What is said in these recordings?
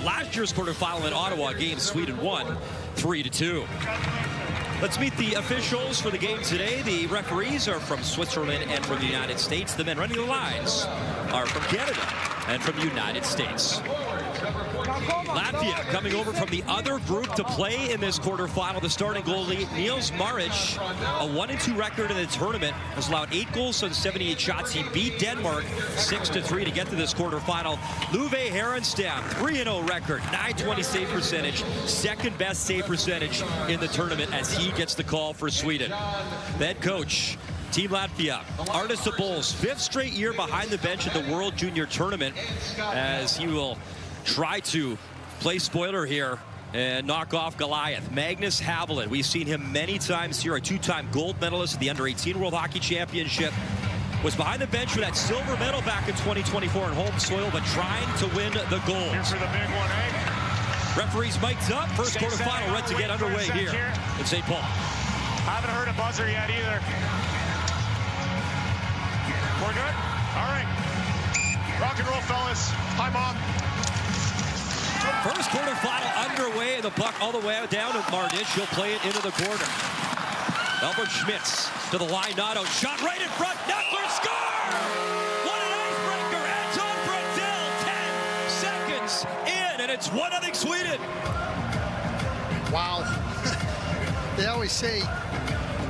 Last year's quarterfinal in Ottawa game, Sweden won 3-2. Let's meet the officials for the game today. The referees are from Switzerland and from the United States. The men running the lines are from Canada and from the United States. Latvia coming over from the other group to play in this quarterfinal. The starting goalie, Niels Maric, a 1-2 record in the tournament, has allowed 8 goals on 78 shots. He beat Denmark 6-3 to get to this quarterfinal. Luve Herenstam, 3-0 record, 920 save percentage, second best save percentage in the tournament as he gets the call for Sweden. The head coach, Team Latvia, Artis Abols, 5th straight year behind the bench at the World Junior Tournament as he will try to play spoiler here and knock off Goliath. Magnus Haviland, we've seen him many times here, a 2-time gold medalist at the Under-18 World Hockey Championship. Was behind the bench for that silver medal back in 2024 in home soil, but trying to win the gold. Here for the big one, eh? Referees mic'd up. First quarterfinal ready to get underway here in St. Paul. Haven't heard a buzzer yet either. We're good? All right. Rock and roll, fellas. Hi, Mom. First quarterfinal underway. The puck all the way down to Mardic. He'll play it into the corner. Albert Schmitz to the line. Not out. Shot right in front. Knuckler score! What an icebreaker. Anton Brundell. 10 seconds in, and it's 1-0 Sweden. Wow. They always say,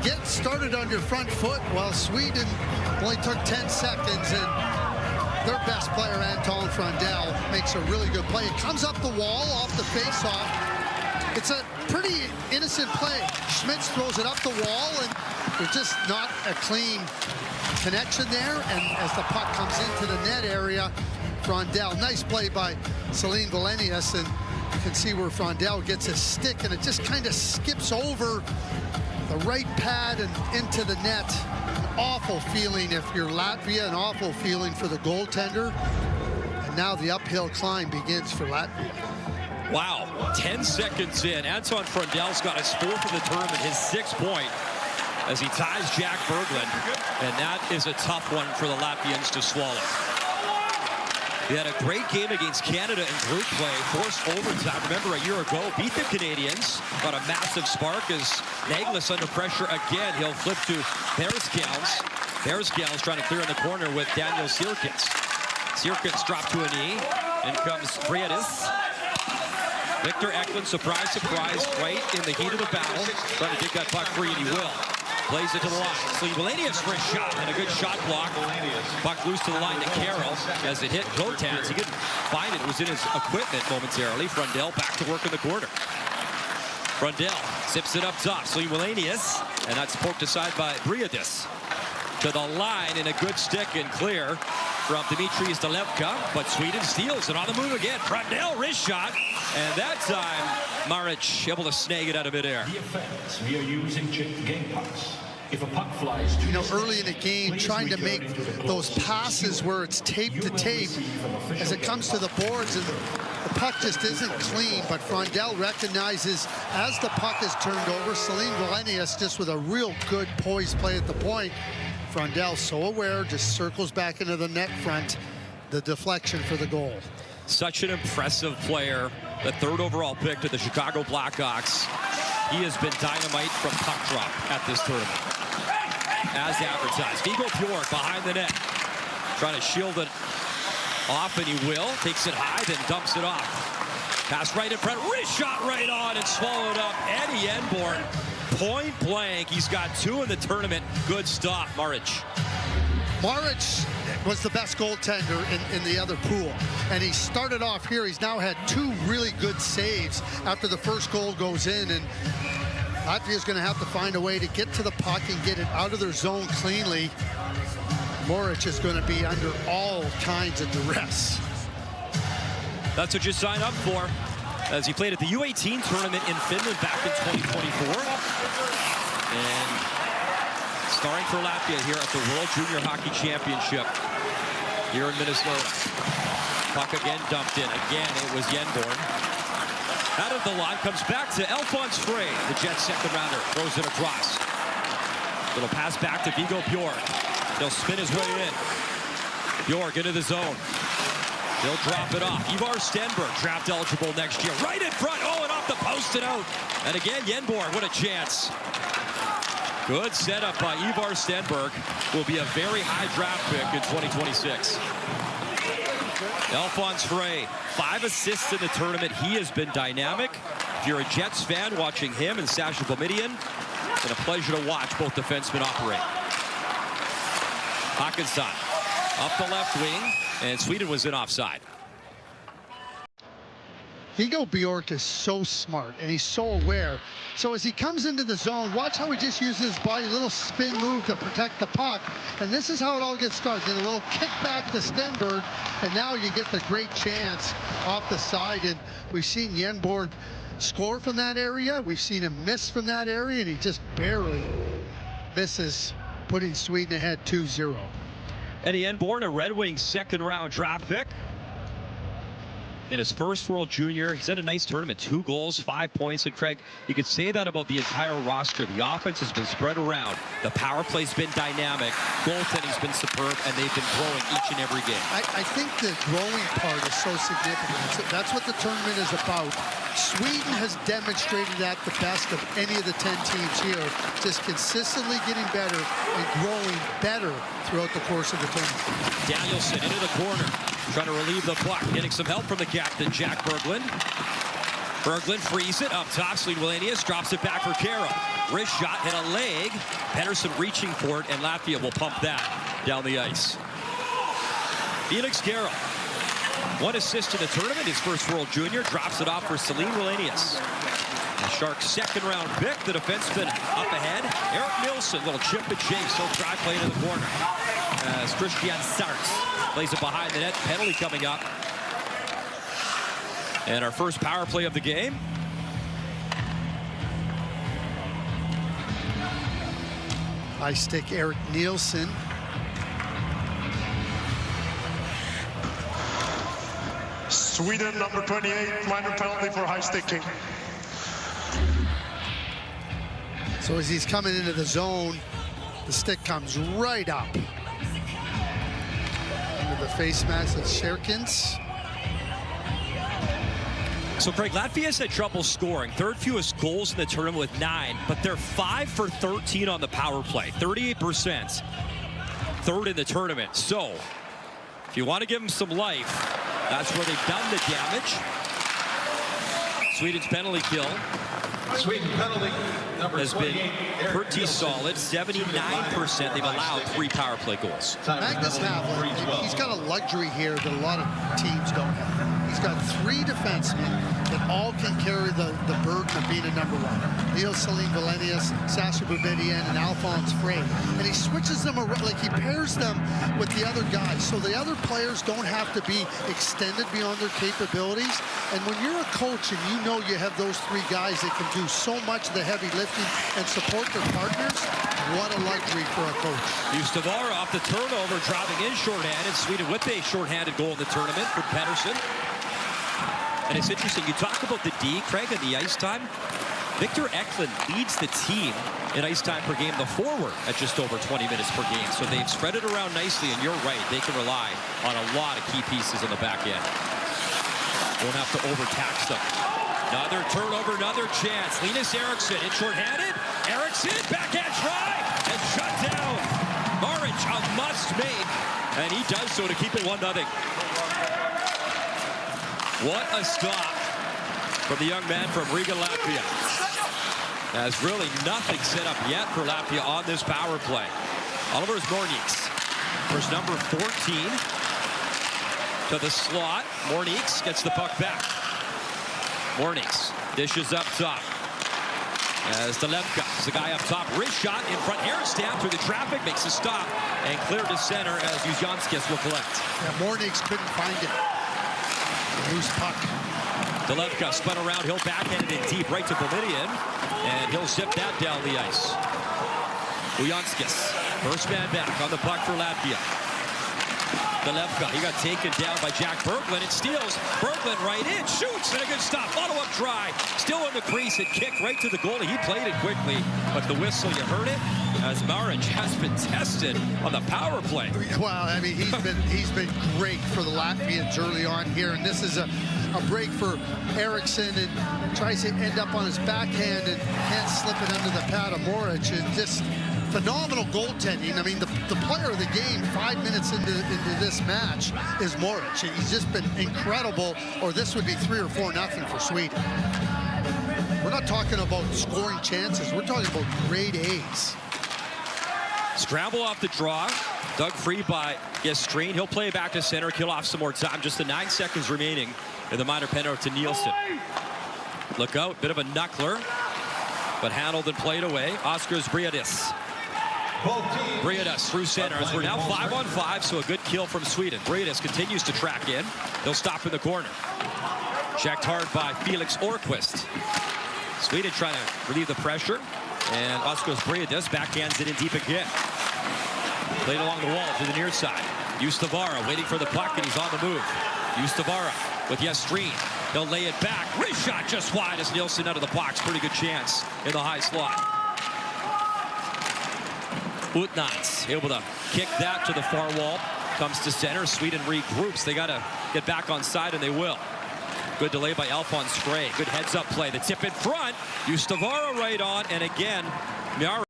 get started on your front foot. Well, Sweden only took 10 seconds, and their best player, Anton Brundell, makes a really good play. It comes up the wall off the face-off. It's a pretty innocent play. Schmitz throws it up the wall, and there's just not a clean connection there. And as the puck comes into the net area, Brundell, nice play by Celine Valenius, and you can see where Brundell gets a stick, and it just kind of skips over the right pad and into the net. An awful feeling if you're Latvia, an awful feeling for the goaltender. And now the uphill climb begins for Latvia. Wow, 10 seconds in. Anton Brundell's got his 4th of the tournament, his 6th point, as he ties Jack Berglund. And that is a tough one for the Latvians to swallow. He had a great game against Canada in group play, forced overtime. Remember, a year ago, beat the Canadians. Got a massive spark as Naglis under pressure again. He'll flip to Berescals. Berescals trying to clear in the corner with Daniel Sirkins. Sirkins dropped to a knee. In comes Briadis. Victor Eklund, surprise, surprise, right in the heat of the battle. Trying to dig that puck free, and he will. Plays it to the line. Celine Valenius for a shot, and a good shot block. Puck loose to the line to Carroll as it hit Gotans. He couldn't find it. It was in his equipment momentarily. Brundell back to work in the corner. Brundell zips it up top. Celine Valenius, and that's poked aside by Briadis. To the line, and a good stick and clear from Dimitris Dalevka, but Sweden steals it on the move again. Brundell wrist shot, and that time Maric able to snag it out of midair. The offense, we are using game pucks. If a puck flies, you know, early in the game, trying to make those passes where it's tape to tape as it comes to the boards, and the puck just isn't clean. But Brundell recognizes as the puck is turned over, Celine Valenius just with a real good poised play at the point. Brundell so aware, just circles back into the net front, the deflection for the goal. Such an impressive player, the 3rd overall pick to the Chicago Blackhawks. He has been dynamite from puck drop at this tournament, as advertised. Viggo Bjork behind the net, trying to shield it off, and he will. Takes it high, then dumps it off. Pass right in front, wrist shot right on, and swallowed up. Eddie Enborn, point blank. He's got 2 in the tournament. Good stop, Maric. Maric was the best goaltender in the other pool, and he started off here. He's now had 2 really good saves after the first goal goes in, and Latvia's going to have to find a way to get to the puck and get it out of their zone cleanly. Maric is going to be under all kinds of duress. That's what you sign up for, as he played at the U18 tournament in Finland back in 2024. And starring for Latvia here at the World Junior Hockey Championship here in Minnesota. Puck again dumped in. Again, it was Yenborn. Out of the line, comes back to Alphonse Frey, the Jets second rounder. Throws it across. Little pass back to Viggo Bjork. He'll spin his way in. Bjork into the zone. He'll drop it off. Ivar Stenberg, draft eligible next year. Right in front. Oh, and off the post and out. And again, Yenborg, what a chance. Good setup by Ivar Stenberg. Will be a very high draft pick in 2026. Alphonse Frey, 5 assists in the tournament. He has been dynamic. If you're a Jets fan watching him and Sasha Boumediene, it's been a pleasure to watch both defensemen operate. Hawkinson up the left wing, and Sweden was in offside. Hugo Bjork is so smart and he's so aware. So as he comes into the zone, watch how he just uses his body, a little spin move to protect the puck. And this is how it all gets started. Then a little kick back to Stenberg, and now you get the great chance off the side. And we've seen Yenborg score from that area. We've seen him miss from that area, and he just barely misses, putting Sweden ahead 2-0. Eddie Yenborg, a Red Wings second-round draft pick. In his first World Junior, he's had a nice tournament. 2 goals, 5 points. And Craig, you could say that about the entire roster. The offense has been spread around. The power play's been dynamic. Goaltending's been superb, and they've been growing each and every game. I think the growing part is so significant. That's what the tournament is about. Sweden has demonstrated that the best of any of the 10 teams here, just consistently getting better and growing better throughout the course of the tournament. Danielson into the corner, trying to relieve the puck, getting some help from the captain, Jack Berglund. Berglund frees it up top. Sweden Wallenius drops it back for Carroll. Wrist shot, hit a leg. Pettersson reaching for it, and Latvia will pump that down the ice. Felix Carroll, 1 assist in the tournament, his first World Junior, drops it off for Celine Wallenius. The Sharks' second-round pick, the defenseman up ahead. Eric Nilsson, little chip and chase, he'll try playing in the corner. As Christian Sarks plays it behind the net, penalty coming up. And our first power play of the game. High stick Eric Nilsson. Sweden, number 28, minor penalty for high sticking. So as he's coming into the zone, the stick comes right up. Under the face mask of Sherkins. So, Craig, Latvia's had trouble scoring. Third fewest goals in the tournament with 9, but they're 5 for 13 on the power play. 38%. Third in the tournament. So, if you want to give them some life, that's where they've done the damage. Sweden's penalty kill Sweden penalty number has been pretty solid. 79%. They've allowed 3 power play goals. Magnus Havlin, he's got a luxury here that a lot of teams don't have. He's got 3 defensemen that all can carry the burden of being a number 1. Leo Celine Wallenius, Sasha Boumediene, and Alphonse Frey. And he switches them around, like he pairs them with the other guys, so the other players don't have to be extended beyond their capabilities. And when you're a coach and you know you have those 3 guys that can do so much of the heavy lifting and support their partners, what a luxury for a coach. Ustavara off the turnover, dropping in shorthanded. Sweden with a shorthanded goal in the tournament for Pettersson. And it's interesting, you talk about the D, Craig, and the ice time. Victor Eklund leads the team in ice time per game, the forward, at just over 20 minutes per game. So they've spread it around nicely, and you're right, they can rely on a lot of key pieces on the back end. Won't have to overtax them. Another turnover, another chance. Linus Eriksson in shorthanded. Eriksson, backhand try, and shut down. Maric, a must make, and he does so to keep it 1-0. What a stop from the young man from Riga, Latvia. There's really nothing set up yet for Latvia on this power play. Oliver's Mornieks, first number 14 to the slot. Mornieks gets the puck back. Mornieks dishes up top. As Delevka is the guy up top. Wrist shot in front. Harristam through the traffic, makes a stop, and clear to center as Uzjanskis will collect. Yeah, Mornieks couldn't find it. Loose puck. Delevka spun around. He'll backhand it in deep right to Boumediene, and he'll zip that down the ice. Uzjanskis, first man back on the puck for Latvia. the left guy. He got taken down by Jack Berglund. It steals. Berglund right in, shoots, and a good stop. Follow-up try. Still in the crease. It kicked right to the goalie. He played it quickly, but the whistle, you heard it, as Maric has been tested on the power play. Well, I mean, he's been great for the Latvians early on here, and this is a break for Eriksson, and tries to end up on his backhand and can't slip it under the pad of Maric, and just phenomenal goaltending. I mean, the player of the game 5 minutes into this match is Maric. He's just been incredible, or this would be 3 or 4-0 for Sweden. We're not talking about scoring chances. We're talking about grade A's. Scramble off the draw. Dug free by Gestreen. He'll play back to center, kill off some more time. Just the 9 seconds remaining in the minor penalty to Nielsen. Look out, bit of a knuckler, but handled and played away. Oskars Briadis. Briadis through center as we're now 5-on-5, so a good kill from Sweden. Briadis continues to track in. He'll stop in the corner. Checked hard by Felix Orquist. Sweden trying to relieve the pressure, and Oskars Briadis backhands it in deep again. Played along the wall to the near side. Ustavara waiting for the puck, and he's on the move. Ustavara with Gestreen. He'll lay it back. Wrist shot just wide as Nielsen out of the box. Pretty good chance in the high slot. Utnans able to kick that to the far wall. Comes to center. Sweden regroups. They got to get back on side, and they will. Good delay by Alphonse Gray. Good heads-up play. The tip in front. Ustavara right on, and again, Miara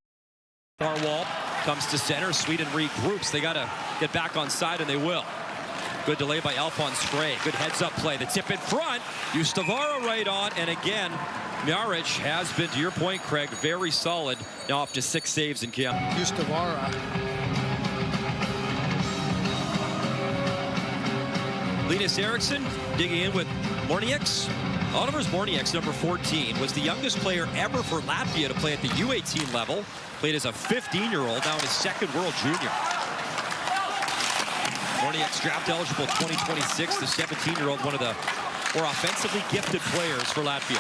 far wall. Comes to center. Sweden regroups. They got to get back on side, and they will. Good delay by Alphonse Gray. Good heads-up play. The tip in front. Ustavara right on, and again, Maric has been, to your point, Craig, very solid. Now up to 6 saves in camp. Ustavara. Linus Eriksson digging in with Mornieks. Oliver's Mornieks, number 14, was the youngest player ever for Latvia to play at the U18 level. Played as a 15-year-old, now in his second World Junior. Mornieks draft eligible 2026, the 17-year-old, one of the more offensively gifted players for Latvia.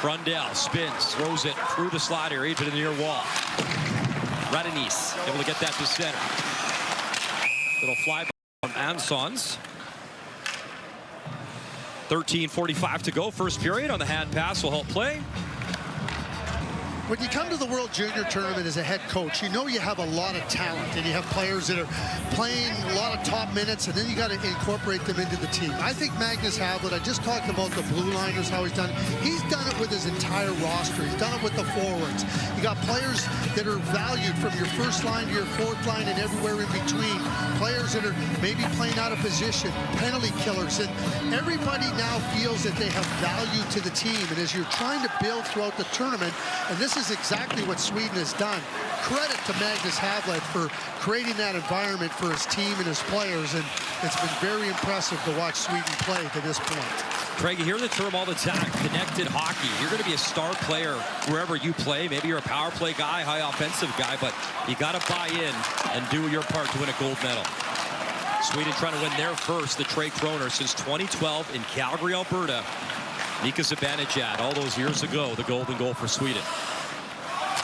Brundell spins, throws it through the slot area to the near wall. Radanis able to get that to center. Little fly from Ansons. 13:45 to go, first period. On the hand pass will help play. When you come to the World Junior Tournament as a head coach, you know you have a lot of talent, and you have players that are playing a lot of top minutes, and then you got to incorporate them into the team. I think Magnus Havlet, I just talked about the blue liners, how he's done it. He's done it with his entire roster. He's done it with the forwards. You got players that are valued from your first line to your fourth line and everywhere in between. Players that are maybe playing out of position, penalty killers, and everybody now feels that they have value to the team. And as you're trying to build throughout the tournament, and this is exactly what Sweden has done. Credit to Magnus Havlet for creating that environment for his team and his players, and it's been very impressive to watch Sweden play to this point. Craig, you hear the term all the time, connected hockey. You're going to be a star player wherever you play. Maybe you're a power play guy, high offensive guy, but you got to buy in and do your part to win a gold medal. Sweden trying to win their first, the Trey Kroner, since 2012 in Calgary, Alberta. Mika Zibanejad, all those years ago, the golden goal for Sweden.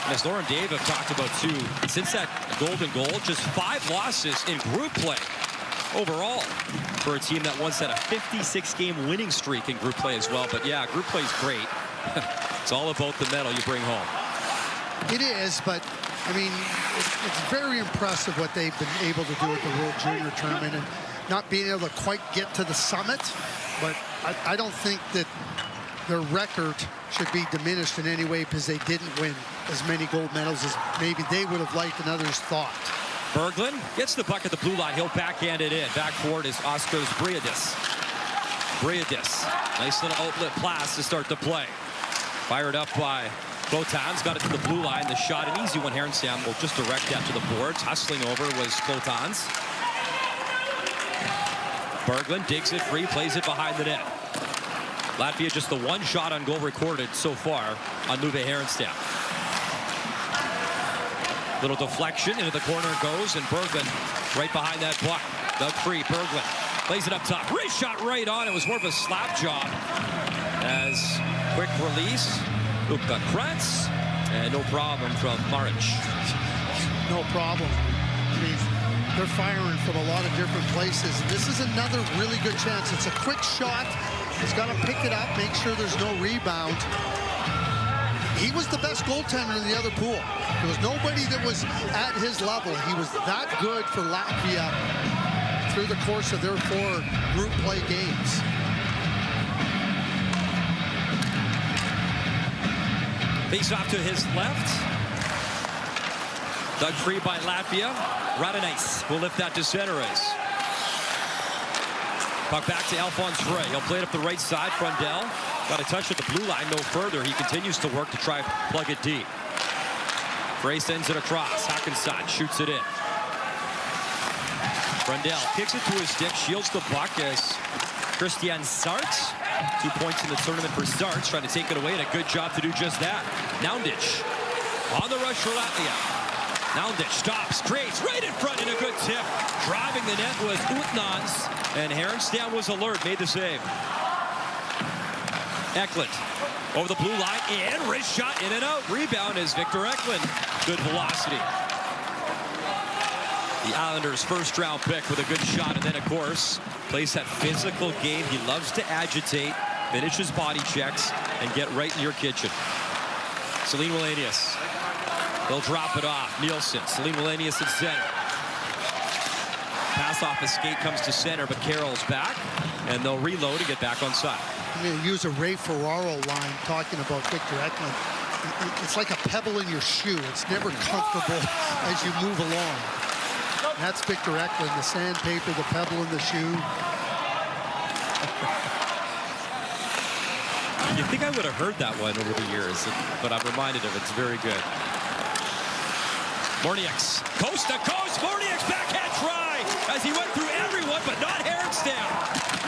As Lauren Dave have talked about too, since that golden goal, just 5 losses in group play overall for a team that once had a 56-game winning streak in group play as well. But yeah, group play is great. It's all about the medal you bring home. It is, but I mean, it's very impressive what they've been able to do at the World Junior Tournament, and not being able to quite get to the summit. But I don't think that their record should be diminished in any way because they didn't win as many gold medals as maybe they would have liked and others thought. Berglund gets the puck at the blue line. He'll backhand it in. Back forward is Oskars Briadis. Briadis, nice little outlet pass to start the play. Fired up by Clotans, got it to the blue line. The shot, an easy one here, and Sam will just direct that to the boards. Hustling over was Clotans. Berglund digs it free, plays it behind the net. Latvia just the 1 shot on goal recorded so far on Uwe Herenstam. Little deflection into the corner it goes, and Berglund right behind that puck. Dug free, Berglund plays it up top. Wrist shot right on. It was more of a slap job. As quick release, Ukka Krantz, and no problem from Maric. No problem. I mean, they're firing from a lot of different places. And this is another really good chance. It's a quick shot. He's got to pick it up, make sure there's no rebound. He was the best goaltender in the other pool. There was nobody that was at his level. He was that good for Latvia through the course of their 4 group play games. Face off to his left. Dug free by Latvia. Radonais will lift that to center ice. Puck back to Alphonse Frey. He'll play it up the right side. Frundell got a touch at the blue line. No further. He continues to work to try plug it deep. Frey sends it across. Hackensack shoots it in. Frundell kicks it to his stick. Shields the puck as Christian Sartz. 2 points in the tournament for Sartz. Trying to take it away, and a good job to do just that. Naundich on the rush for Latvia. Naundich stops, creates right in front, and a good tip. Driving the net was Utnans, and Herenstam was alert, made the save. Eklund over the blue line, and wrist shot in and out. Rebound is Victor Eklund. Good velocity. The Islanders' first-round pick with a good shot, and then, of course, plays that physical game. He loves to agitate, finish his body checks, and get right in your kitchen. Celine Wallenius. He'll drop it off. Nielsen. Celine Wallenius at center. Pass off his skate comes to center, but Carroll's back, and they'll reload and get back on side. I'm going to use a Ray Ferraro line talking about Victor Eklund. It's like a pebble in your shoe. It's never comfortable as you move along. And that's Victor Eklund, the sandpaper, the pebble in the shoe. You think I would have heard that one over the years, but I'm reminded of it. It's very good. Mornieks, coast to coast. Mornieks backhand try as he went through everyone, but not Herenstam.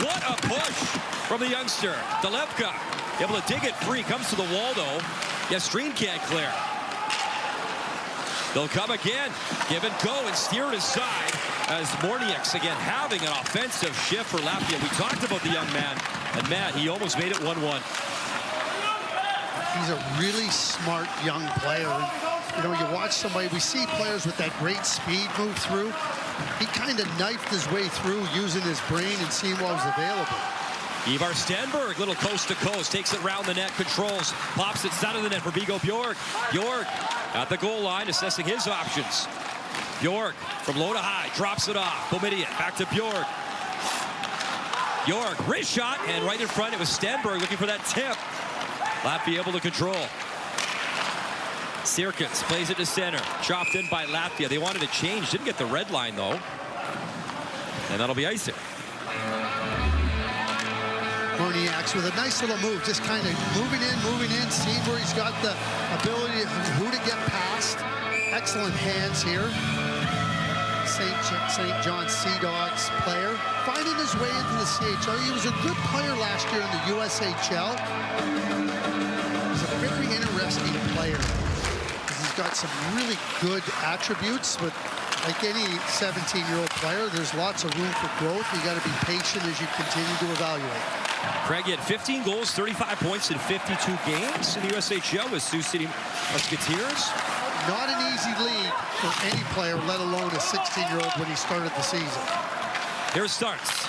What a push from the youngster. Delevka able to dig it free. Comes to the wall, though. Yestrin can't clear. They'll come again. Give and go and steer it aside as Mornieks again having an offensive shift for Latvia. We talked about the young man, and Matt, he almost made it 1-1. He's a really smart young player. You know, you watch somebody, we see players with that great speed move through. He kind of knifed his way through using his brain and seeing what was available. Ivar Stenberg, little coast to coast, takes it round the net, controls, pops it side of the net for Viggo Bjork. Bjork at the goal line, assessing his options. Bjork from low to high, drops it off. Bomidian back to Bjork. Bjork, wrist shot, and right in front, it was Stenberg looking for that tip. Latvia able to control. Sirkins plays it to center. Chopped in by Latvia. They wanted to change. Didn't get the red line, though. And that'll be icing. Mornieks with a nice little move. Just kind of moving in, seeing where he's got the ability, who to get past. Excellent hands here. St. John Sea Dogs player. Finding his way into the CHL. He was a good player last year in the USHL. He's a very interesting player. He's got some really good attributes, but like any 17-year-old player, there's lots of room for growth. You got to be patient as you continue to evaluate. Craig had 15 goals, 35 points in 52 games in the USHL with Sioux City Musketeers. Not an easy league for any player, let alone a 16-year-old when he started the season. Here starts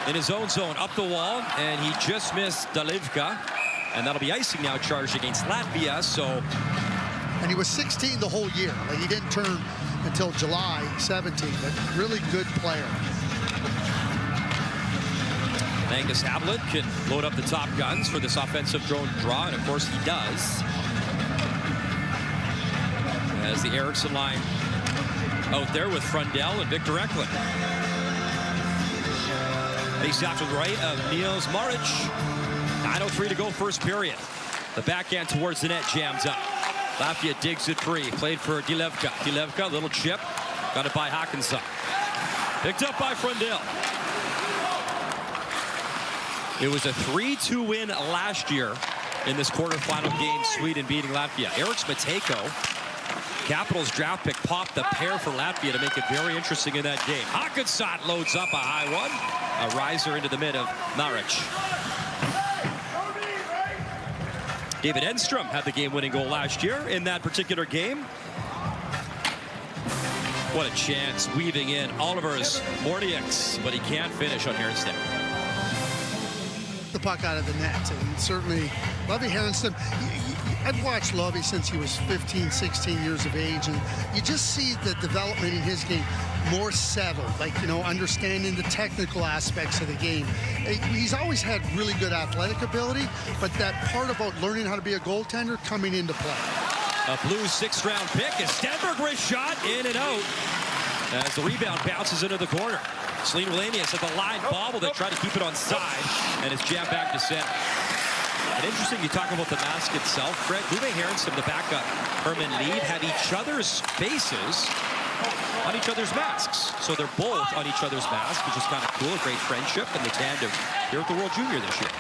in his own zone, up the wall, and he just missed Dalivka. And that'll be icing now charged against Latvia, so... And he was 16 the whole year. Like, he didn't turn until July 17, but really good player. Angus Havlet can load up the top guns for this offensive drone draw, and of course he does. As the Eriksson line out there with Frundell and Victor Eklund. Face off to the right of Niels Maric. 9:03 to go, first period. The backhand towards the net jams up. Latvia digs it free. Played for Delevka. Delevka, little chip. Got it by Hackensack. Picked up by Frundell. It was a 3-2 win last year in this quarterfinal game, Sweden beating Latvia. Eriks Matejko, Capitals draft pick, popped the pair for Latvia to make it very interesting in that game. Hackensack loads up a high one. A riser into the mid of Maric. David Enstrom had the game-winning goal last year in that particular game. What a chance, weaving in Oliver's Mordiaks, but he can't finish on Harrison. The puck out of the net, and certainly Lovie Harrison. I've watched Lovie since he was 15, 16 years of age, and you just see the development in his game more settled, like, you know, understanding the technical aspects of the game. He's always had really good athletic ability, but that part about learning how to be a goaltender coming into play. A Blues 6th-round pick. A Stenberg wrist shot in and out as the rebound bounces into the corner. Celine Wallenius at the line bobbled it, tried to keep it on side, and it's jammed back to center. And interesting, you talk about the mask itself. Greg, Uwe Harrison, the backup, Herman Lied, have each other's faces on each other's masks. So they're both on each other's masks, which is kind of cool. A great friendship and the tandem here at the World Junior this year.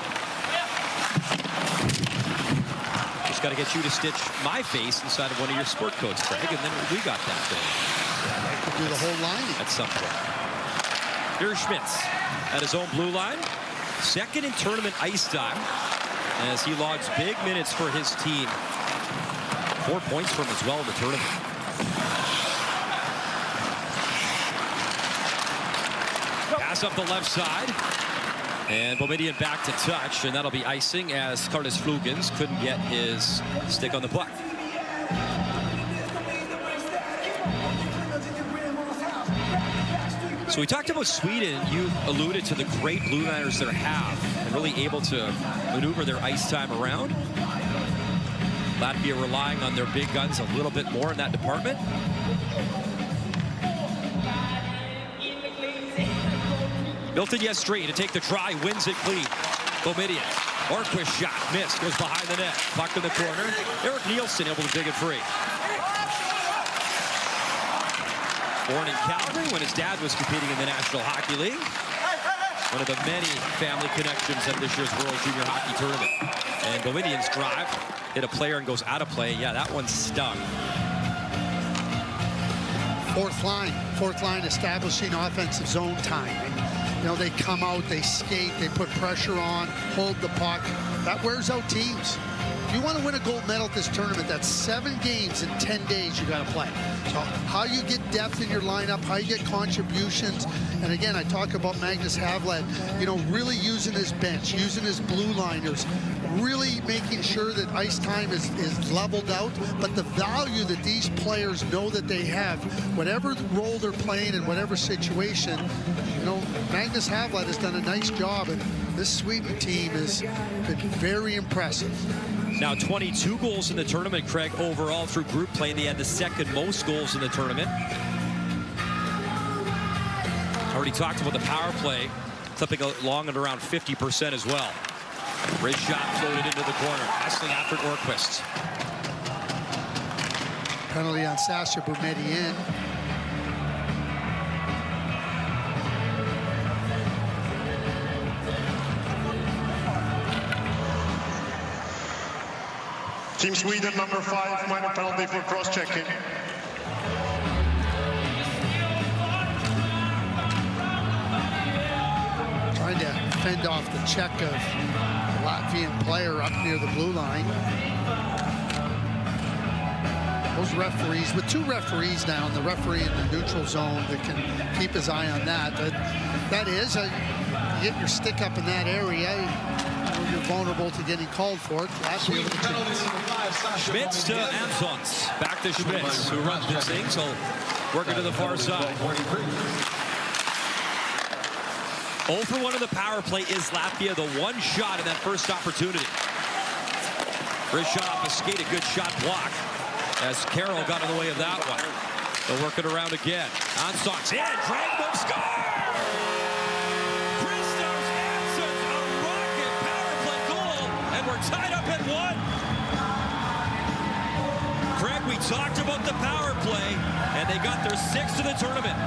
Just got to get you to stitch my face inside of one of your sport coats, Craig, and then we got that thing. I could do the whole line at some point. Here's Schmitz at his own blue line. Second in tournament ice time as he logs big minutes for his team. 4 points from as well in the tournament. Pass up the left side. And Boumediene back to touch, and that'll be icing as Curtis Flugans couldn't get his stick on the puck. So we talked about Sweden. You alluded to the great blue liners they have and really able to maneuver their ice time around. Latvia relying on their big guns a little bit more in that department. Milton Yestri to take the try, wins it clean. Boumediene, Orquist shot, missed, goes behind the net. Puck in the corner. Eric Nielsen able to dig it free. Born in Calgary when his dad was competing in the National Hockey League. One of the many family connections at this year's World Junior Hockey Tournament. And Boumediene's drive hit a player and goes out of play. Yeah, that one stung. Fourth line establishing offensive zone time. And, you know, they come out, they skate, they put pressure on, hold the puck. That wears out teams. If you want to win a gold medal at this tournament, that's 7 games in 10 days you got to play. So how you get depth in your lineup, how you get contributions, and again, I talk about Magnus Havlat, you know, really using his bench, using his blue liners, really making sure that ice time is leveled out, but the value that these players know that they have, whatever role they're playing in whatever situation, you know, Magnus Havlat has done a nice job, and this Sweden team has been very impressive. Now 22 goals in the tournament, Craig, overall through group play. They had the second most goals in the tournament. Already talked about the power play, something along and around 50% as well. Wrist shot floated into the corner. Wrestling after Orquist. Penalty on Sasha Boumediene. Team Sweden, number 5, minor penalty for cross-checking. Trying to fend off the check of the Latvian player up near the blue line. Those referees, with 2 referees now, and the referee in the neutral zone that can keep his eye on that. But that is, you get your stick up in that area, you're vulnerable to getting called for it. Schmitz to Amsons. Back to Schmitz, who runs the things. He'll work it to the far side. 0 for 1 of the power play is Latvia. The one shot in that first opportunity. Wrist shot off a skate, a good shot block as Carroll got in the way of that one. They'll work it around again. Amsons in, Dragman score! Tied up at 1. Craig, we talked about the power play, and they got their 6th of the tournament.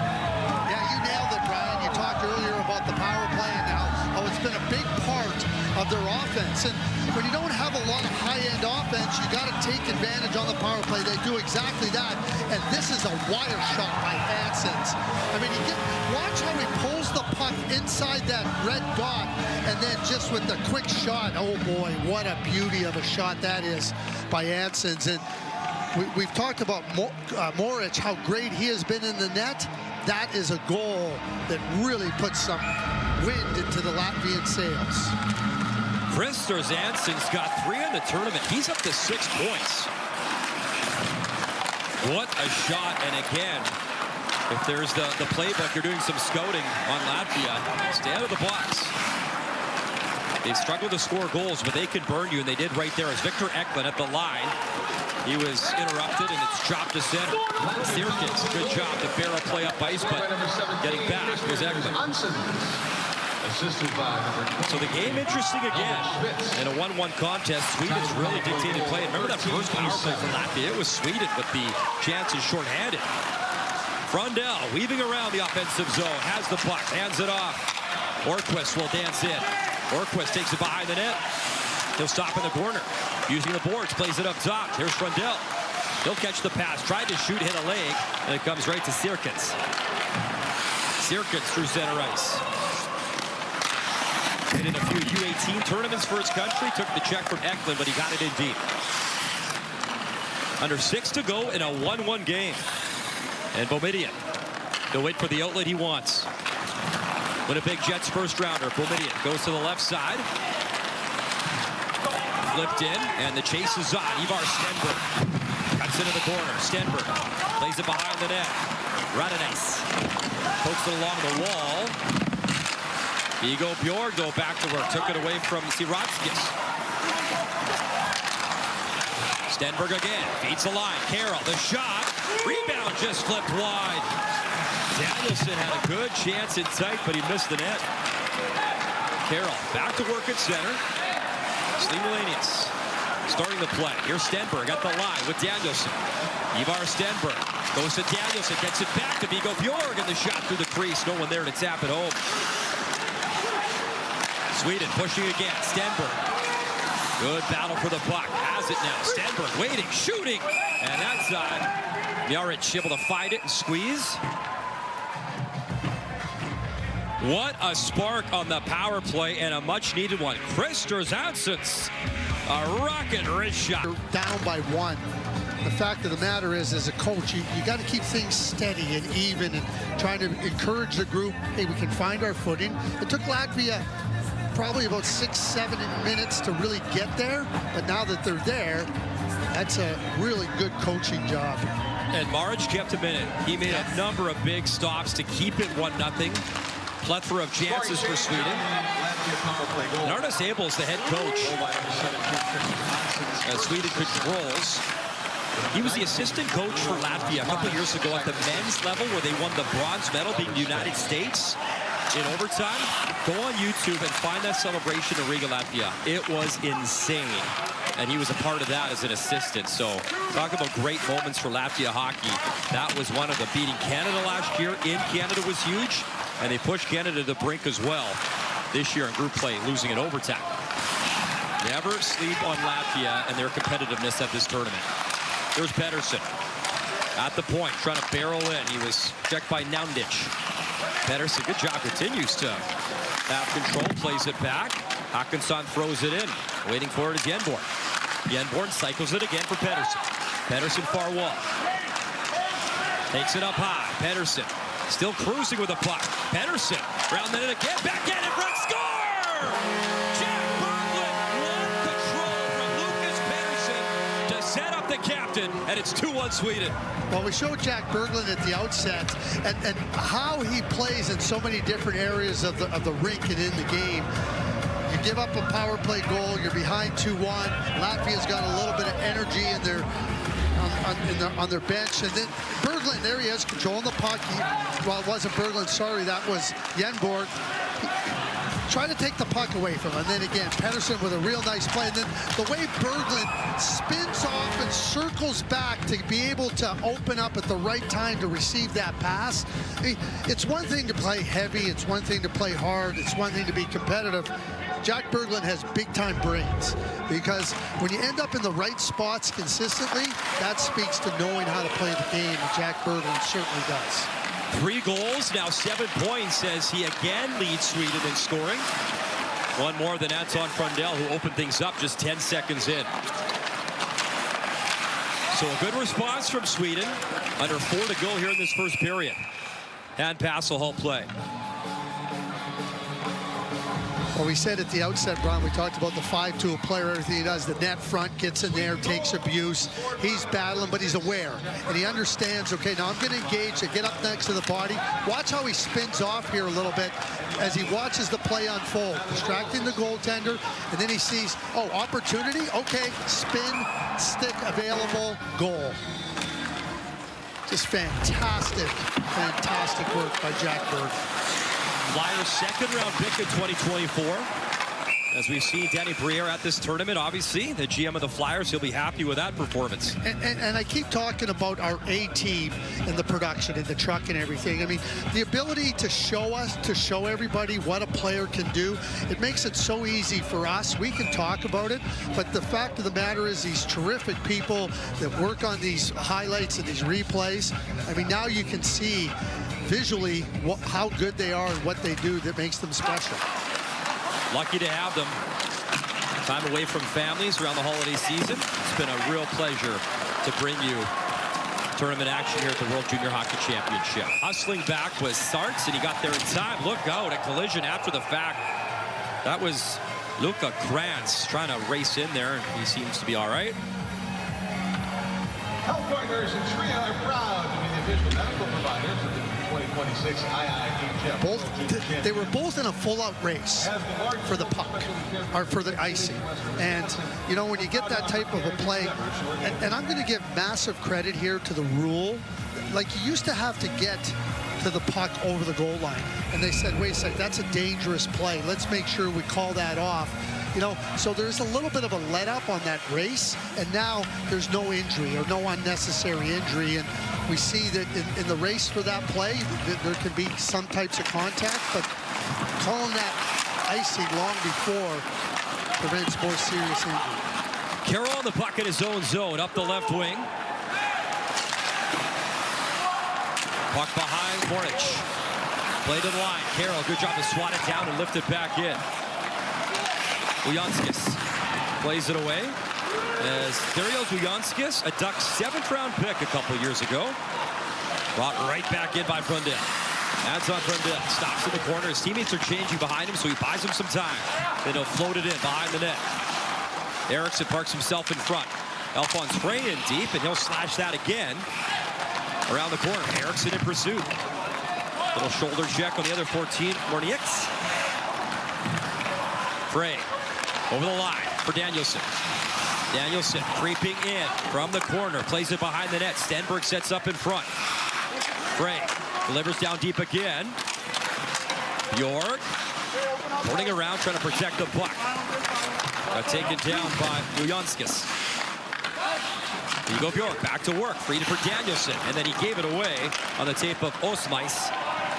Yeah, you nailed it, Brian. You talked earlier about the power play and how it's been a big part of their offense. And when you don't have a lot of high-end offense, you got to take advantage on the power play. They do exactly that. And this is a wire shot by Hansons. I mean, watch how he pulls the puck inside that red dot, and then just with the quick shot, oh boy, what a beauty of a shot that is by Hansons. And we've talked about Moric, how great he has been in the net. That is a goal that really puts some wind into the Latvian sails. Christers Jansson's got 3 in the tournament. He's up to 6 points. What a shot. And again, if there's the playbook, you're doing some scouting on Latvia, stay out of the box. They've struggled to score goals, but they can burn you, and they did right there as Victor Eklund at the line. He was interrupted, and it's dropped to center. Sirkins, good job to barrel play up ice, but getting back was Eklund. So the game interesting again. In a 1-1 contest, Sweden's really dictated play. Remember that first power play for Latvia? It was Sweden with the chances shorthanded. Frundell weaving around the offensive zone, has the puck, hands it off. Orquist will dance in. Orquist takes it behind the net. He'll stop in the corner. Using the boards, plays it up top. Here's Frundell. He'll catch the pass, tried to shoot, hit a leg, and it comes right to Sirkins. Sirkins through center ice. Been in a few U18 tournaments for his country. Took the check from Eklund, but he got it in deep. Under 6 to go in a 1-1 game. And Boumedienne, he'll wait for the outlet he wants. Winnipeg Jets first rounder. Boumedienne goes to the left side. Flipped in, and the chase is on. Ivar Stenberg cuts into the corner. Stenberg plays it behind the net. Radenice pokes it along the wall. Igo Bjorg, though, back to work. Took it away from Siratskis. Stenberg again. Beats the line. Carroll, the shot. Rebound just flipped wide. Danielson had a good chance in tight, but he missed the net. Carroll back to work at center. Slimulanius starting the play. Here's Stenberg at the line with Danielson. Ivar Stenberg goes to Danielson, gets it back to Igo Bjorg, and the shot through the crease. No one there to tap it home. Sweden pushing again. Stenberg. Good battle for the puck. Has it now. Stenberg waiting, shooting. And that side, Mjaric able to find it and squeeze. What a spark on the power play, and a much-needed one. Christers Jansson's a rocket wrist shot. Down by 1. The fact of the matter is, as a coach, you got to keep things steady and even and trying to encourage the group. Hey, we can find our footing. It took Latvia probably about 6-7 minutes to really get there, but now that they're there, that's a really good coaching job. And Maric kept him in it. He made a number of big stops to keep it 1-0. Plethora of chances for Sweden. And Arnes Abel's the head coach as Sweden controls. He was the assistant coach for Latvia a couple years ago at the men's level, where they won the bronze medal, being the United States in overtime. Go on YouTube and find that celebration in Riga, Latvia. It was insane. And he was a part of that as an assistant. So talk about great moments for Latvia hockey. That was one of them. Beating Canada last year in Canada was huge. And they pushed Canada to the brink as well this year in group play, losing in overtime. Never sleep on Latvia and their competitiveness at this tournament. There's Pedersen at the point, trying to barrel in. He was checked by Naundic. Pedersen, good job, continues to have control, plays it back. Hawkinson throws it in. Waiting for it is Yenborn. Yenborn cycles it again for Pedersen. Pedersen far wall. Takes it up high. Pedersen still cruising with the puck. Pedersen round the net again. Back in front. Score! Jack Berglund won control from Lucas Pedersen to set up the captain, and it's 2-1 Sweden. Well, we showed Jack Berglund at the outset and how he plays in so many different areas of the rink and in the game. You give up a power play goal, you're behind 2-1. Latvia's got a little bit of energy in their on their bench, and then Berglund, there he is, controlling the puck. Well, it wasn't Berglund, sorry, that was Yenborg. Trying to take the puck away from him, and then again, Pedersen with a real nice play, and then the way Berglund spins off and circles back to be able to open up at the right time to receive that pass. I mean, it's one thing to play heavy, it's one thing to play hard, it's one thing to be competitive. Jack Berglund has big-time brains, because when you end up in the right spots consistently, that speaks to knowing how to play the game, and Jack Berglund certainly does. 3 goals, now 7 points as he again leads Sweden in scoring. One more than Anton Frundell, who opened things up just 10 seconds in. So a good response from Sweden. Under 4 to go here in this first period. Hand pass will help play. Well, we said at the outset, Brian, we talked about the 5-tool player, everything he does. The net front gets in there, takes abuse. He's battling, but he's aware. And he understands, okay, now I'm going to engage and get up next to the body. Watch how he spins off here a little bit as he watches the play unfold. Distracting the goaltender, and then he sees, oh, opportunity? Okay, spin, stick available, goal. Just fantastic, fantastic work by Jack Berg. Flyers' second-round pick in 2024. As we've seen Danny Briere at this tournament, obviously, the GM of the Flyers, he'll be happy with that performance. And I keep talking about our A-team and the production and the truck and everything. I mean, the ability to show everybody what a player can do, it makes it so easy for us. We can talk about it, but the fact of the matter is these terrific people that work on these highlights and these replays, I mean, now you can see visually how good they are and what they do that makes them special. Lucky to have them. Time away from families around the holiday season. It's been a real pleasure to bring you tournament action here at the World Junior Hockey Championship. Hustling back was Sarts, and he got there in time. Look out, a collision after the fact. That was Luka Krantz trying to race in there, and he seems to be all right. Health partners in Shria are proud to be the official medical providers of the 2026 IIHF. They were both in a full-out race for the puck, or for the icing. And, you know, when you get that type of a play, and I'm going to give massive credit here to the rule. Like, you used to have to get to the puck over the goal line. And they said, wait a sec, that's a dangerous play. Let's make sure we call that off. You know, so there's a little bit of a let-up on that race, and now there's no injury or no unnecessary injury. And we see that in the race for that play, there can be some types of contact, but calling that icing long before prevents more serious injury. Carroll on the puck in his own zone, up the left wing. Puck behind Morich. Play to the line. Carroll, good job to swat it down and lift it back in. Ujanskis plays it away as Darius Ujanskis, a Ducks 7th-round pick a couple years ago, brought right back in by Brundell. Adds on Brundell, stops in the corner. His teammates are changing behind him, so he buys him some time. Then he'll float it in behind the net. Eriksson parks himself in front. Alphonse Frey in deep, and he'll slash that again around the corner. Eriksson in pursuit. Little shoulder check on the other 14. Mornieks. Frey over the line for Danielson. Danielson creeping in from the corner. Plays it behind the net. Stenberg sets up in front. Frey delivers down deep again. Bjork turning around, trying to protect the puck. Taken down by Ujanskis. Here you go, Bjork. Back to work. Freed for Danielson. And then he gave it away on the tape of Osmais.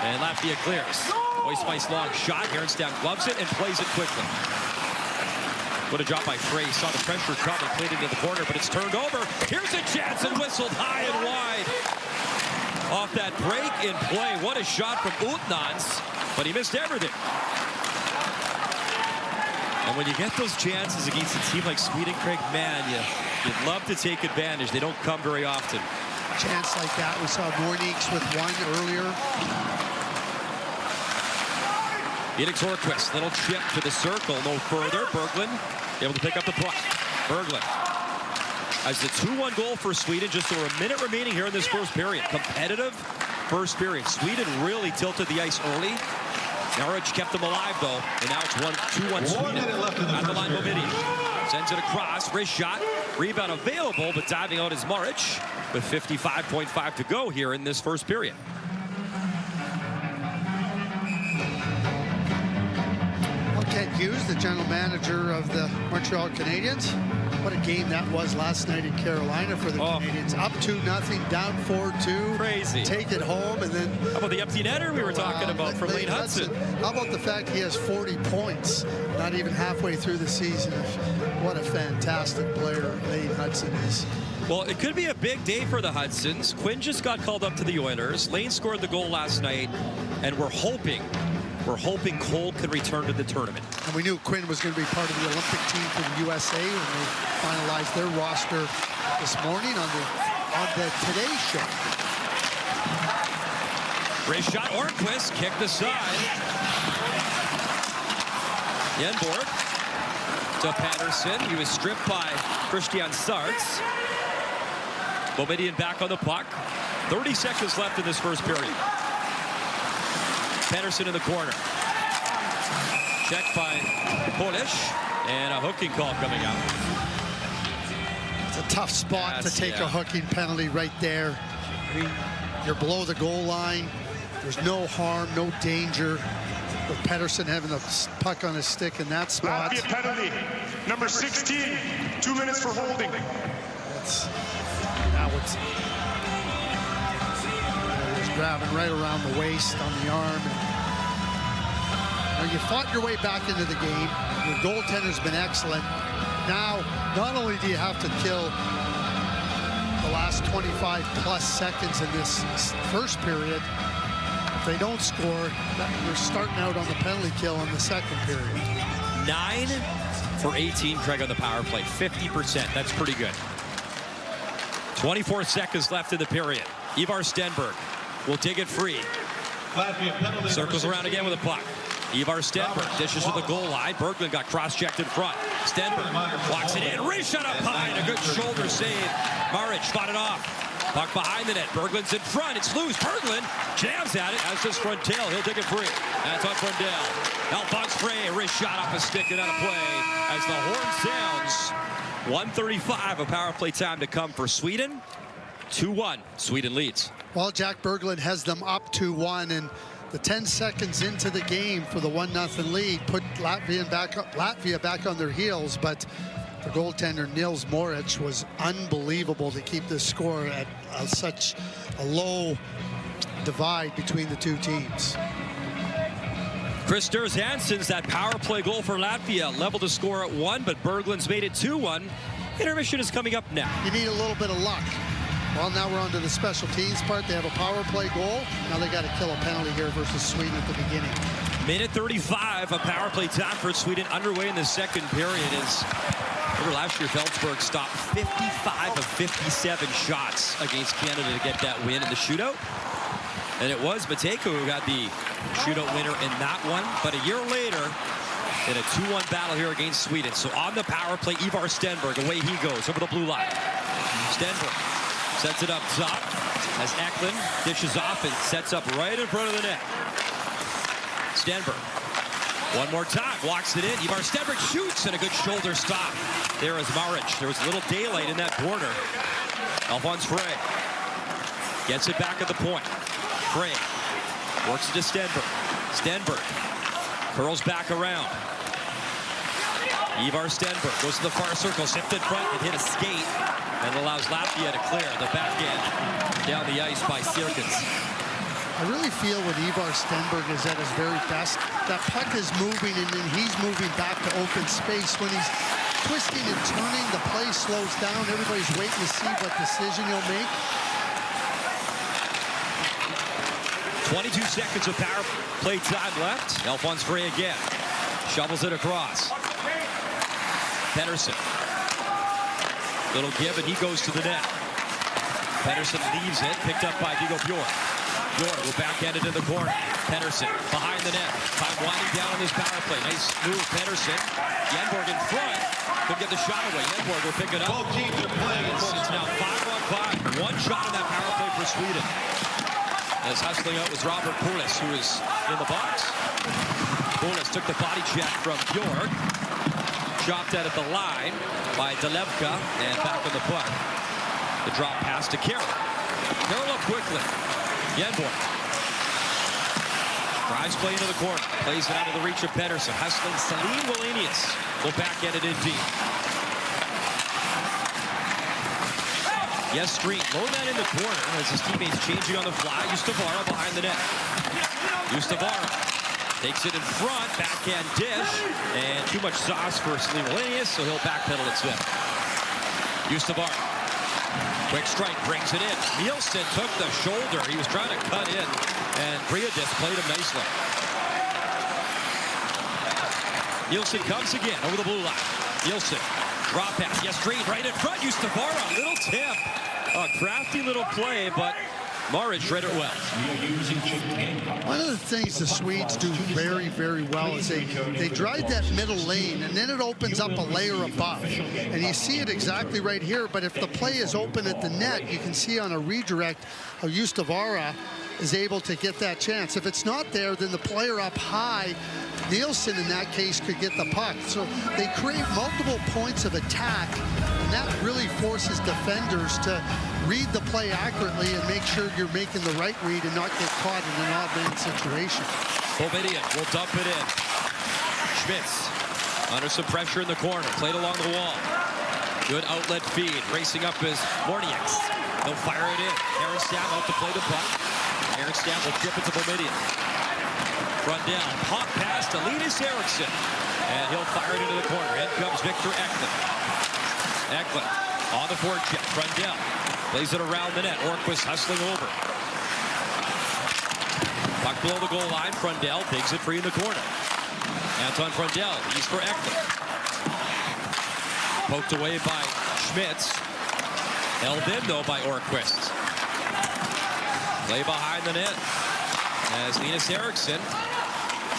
And Latvia clears. Osmais long shot. Herenstam gloves it and plays it quickly. What a drop by Frey. Saw the pressure coming, played into the corner, but it's turned over. Here's a chance and whistled high and wide. Off that break in play. What a shot from Utnans, but he missed everything. And when you get those chances against a team like Sweden, Craig, man, you'd love to take advantage. They don't come very often. Chance like that. We saw Mornieks with one earlier. Felix Horquist, little chip to the circle, no further. Berglund able to pick up the puck. Berglund has the 2-1 goal for Sweden. Just over a minute remaining here in this first period. Competitive first period. Sweden really tilted the ice early. Norwich kept them alive, though, and now it's 2-1 Sweden at the line. Bobidian sends it across. Wrist shot. Rebound available, but diving out is Maric with 55.5 to go here in this first period. Ted Hughes, the general manager of the Montreal Canadiens. What a game that was last night in Carolina for the Canadiens. Up 2-0, down 4-2. Crazy. Take it home, and then... How about the empty netter we were talking about for Lane Hudson? How about the fact he has 40 points, not even halfway through the season? What a fantastic player Lane Hudson is. Well, it could be a big day for the Hudsons. Quinn just got called up to the Oilers. Lane scored the goal last night, and we're hoping We're hoping Cole can return to the tournament. And we knew Quinn was going to be part of the Olympic team for the USA when they finalized their roster this morning on the Today Show. Great shot. Orquist kicked aside. Yenborg to Patterson. He was stripped by Christian Sarts. Boumediene back on the puck. 30 seconds left in this first period. Patterson in the corner. Checked by Polish. And a hooking call coming out. It's a tough spot to take a hooking penalty right there. I mean, you're below the goal line. There's no harm, no danger with Patterson having the puck on his stick in that spot. Latvia penalty, number 16, 2 minutes for holding. Now it's grabbing right around the waist on the arm. You fought your way back into the game. Your goaltender's been excellent. Now, not only do you have to kill the last 25 plus seconds in this first period, if they don't score, you're starting out on the penalty kill in the second period. 9 for 18, Craig, on the power play. 50%. That's pretty good. 24 seconds left in the period. Ivar Stenberg will dig it free. Circles around again with a puck. Ivar Stenberg dishes to the goal line. Berglund got cross-checked in front. Stenberg walks it in. Wrist shot up high and a good shoulder save. Maric fought it off. Puck behind the net. Berglund's in front. It's loose. Berglund jams at it. As does Frontel. He'll dig it free. That's on Frontel. Alphonse Frey. Wrist shot off a stick and out of play. As the horn sounds. 1:35 of power play time to come for Sweden. 2-1. Sweden leads. Well, Jack Berglund has them up 2-1, and the 10 seconds into the game for the 1-0 lead put Latvia back on their heels, but the goaltender Nils Moric was unbelievable to keep this score at such a low divide between the two teams. Chris Hansen's that power play goal for Latvia leveled the score at 1, but Berglund's made it 2-1. Intermission is coming up now. You need a little bit of luck. Well, now we're on to the special teams part. They have a power play goal. Now they got to kill a penalty here versus Sweden at the beginning. Minute 35 of power play time for Sweden underway in the second period. As over last year, Feldsberg stopped 55 of 57 shots against Canada to get that win in the shootout. And it was Matejko who got the shootout winner in that one. But a year later, in a 2-1 battle here against Sweden. So on the power play, Ivar Stenberg, away he goes over the blue line. Stenberg sets it up top as Eklund dishes off and sets up right in front of the net. Stenberg, one more time, walks it in. Ivar Stenberg shoots and a good shoulder stop. There is Maric. There was a little daylight in that corner. Alphonse Frey gets it back at the point. Frey works it to Stenberg. Stenberg curls back around. Ivar Stenberg goes to the far circle, shift in front and hit a skate, and allows Latvia to clear the backhand down the ice by Sirkins. I really feel when Ivar Stenberg is at his very best, that puck is moving and then he's moving back to open space. When he's twisting and turning, the play slows down. Everybody's waiting to see what decision he'll make. 22 seconds of power play time left. Alphonse Frey again. Shovels it across. Pettersson. Little give, and he goes to the net. Pettersson leaves it, picked up by Viggo Bjork. Bjork will backhand it in the corner. Pettersson behind the net. Time winding down on this power play. Nice move, Pettersson. Yenborg in front. Couldn't get the shot away. Yenborg will pick it up. Both teams are playing. It's now 5-on-5. One shot in that power play for Sweden. As hustling out was Robert Pulis, who is in the box. Pulis took the body check from Bjork. Chopped out at the line by Delevka, and back on the puck. The drop pass to Carroll. Carroll up quickly. Yenborg drives play into the corner. Plays it out of the reach of Pettersson. Hustling Salim Wallenius will backhand it in deep. Yes, Street low that in the corner as his teammates changing on the fly. Ustavara behind the net. Ustavara takes it in front, backhand dish, and too much sauce for Salim Wallenius, so he'll backpedal it center. Ustavara, quick strike, brings it in. Nielsen took the shoulder. He was trying to cut in, and Briadis played him nicely. Nielsen comes again over the blue line. Nielsen, drop pass. Yes, Green right in front. Ustavara, little tip. A crafty little play, but Maric read it well. One of the things the Swedes do very, very well is they drive that middle lane, and then it opens up a layer above. And you see it exactly right here, but if the play is open at the net, you can see on a redirect how Ustavara is able to get that chance. If it's not there, then the player up high, Nielsen in that case, could get the puck. So they create multiple points of attack, and that really forces defenders to read the play accurately and make sure you're making the right read and not get caught in an odd man situation. Bovidian will dump it in. Schmitz under some pressure in the corner, played along the wall. Good outlet feed, racing up is Mornieks. He'll fire it in. Aronstam out to play the puck. Aronstam will dip it to Bovidian. Run down, pop pass to Linus Eriksson, and he'll fire it into the corner. In comes Victor Eklund. Eklund on the forecheck, run down. Plays it around the net. Orquist hustling over. Puck below the goal line. Frundell digs it free in the corner. Anton Frundell, he's for Eklund. Poked away by Schmitz. Held in, though, by Orquist. Play behind the net as Linus Eriksson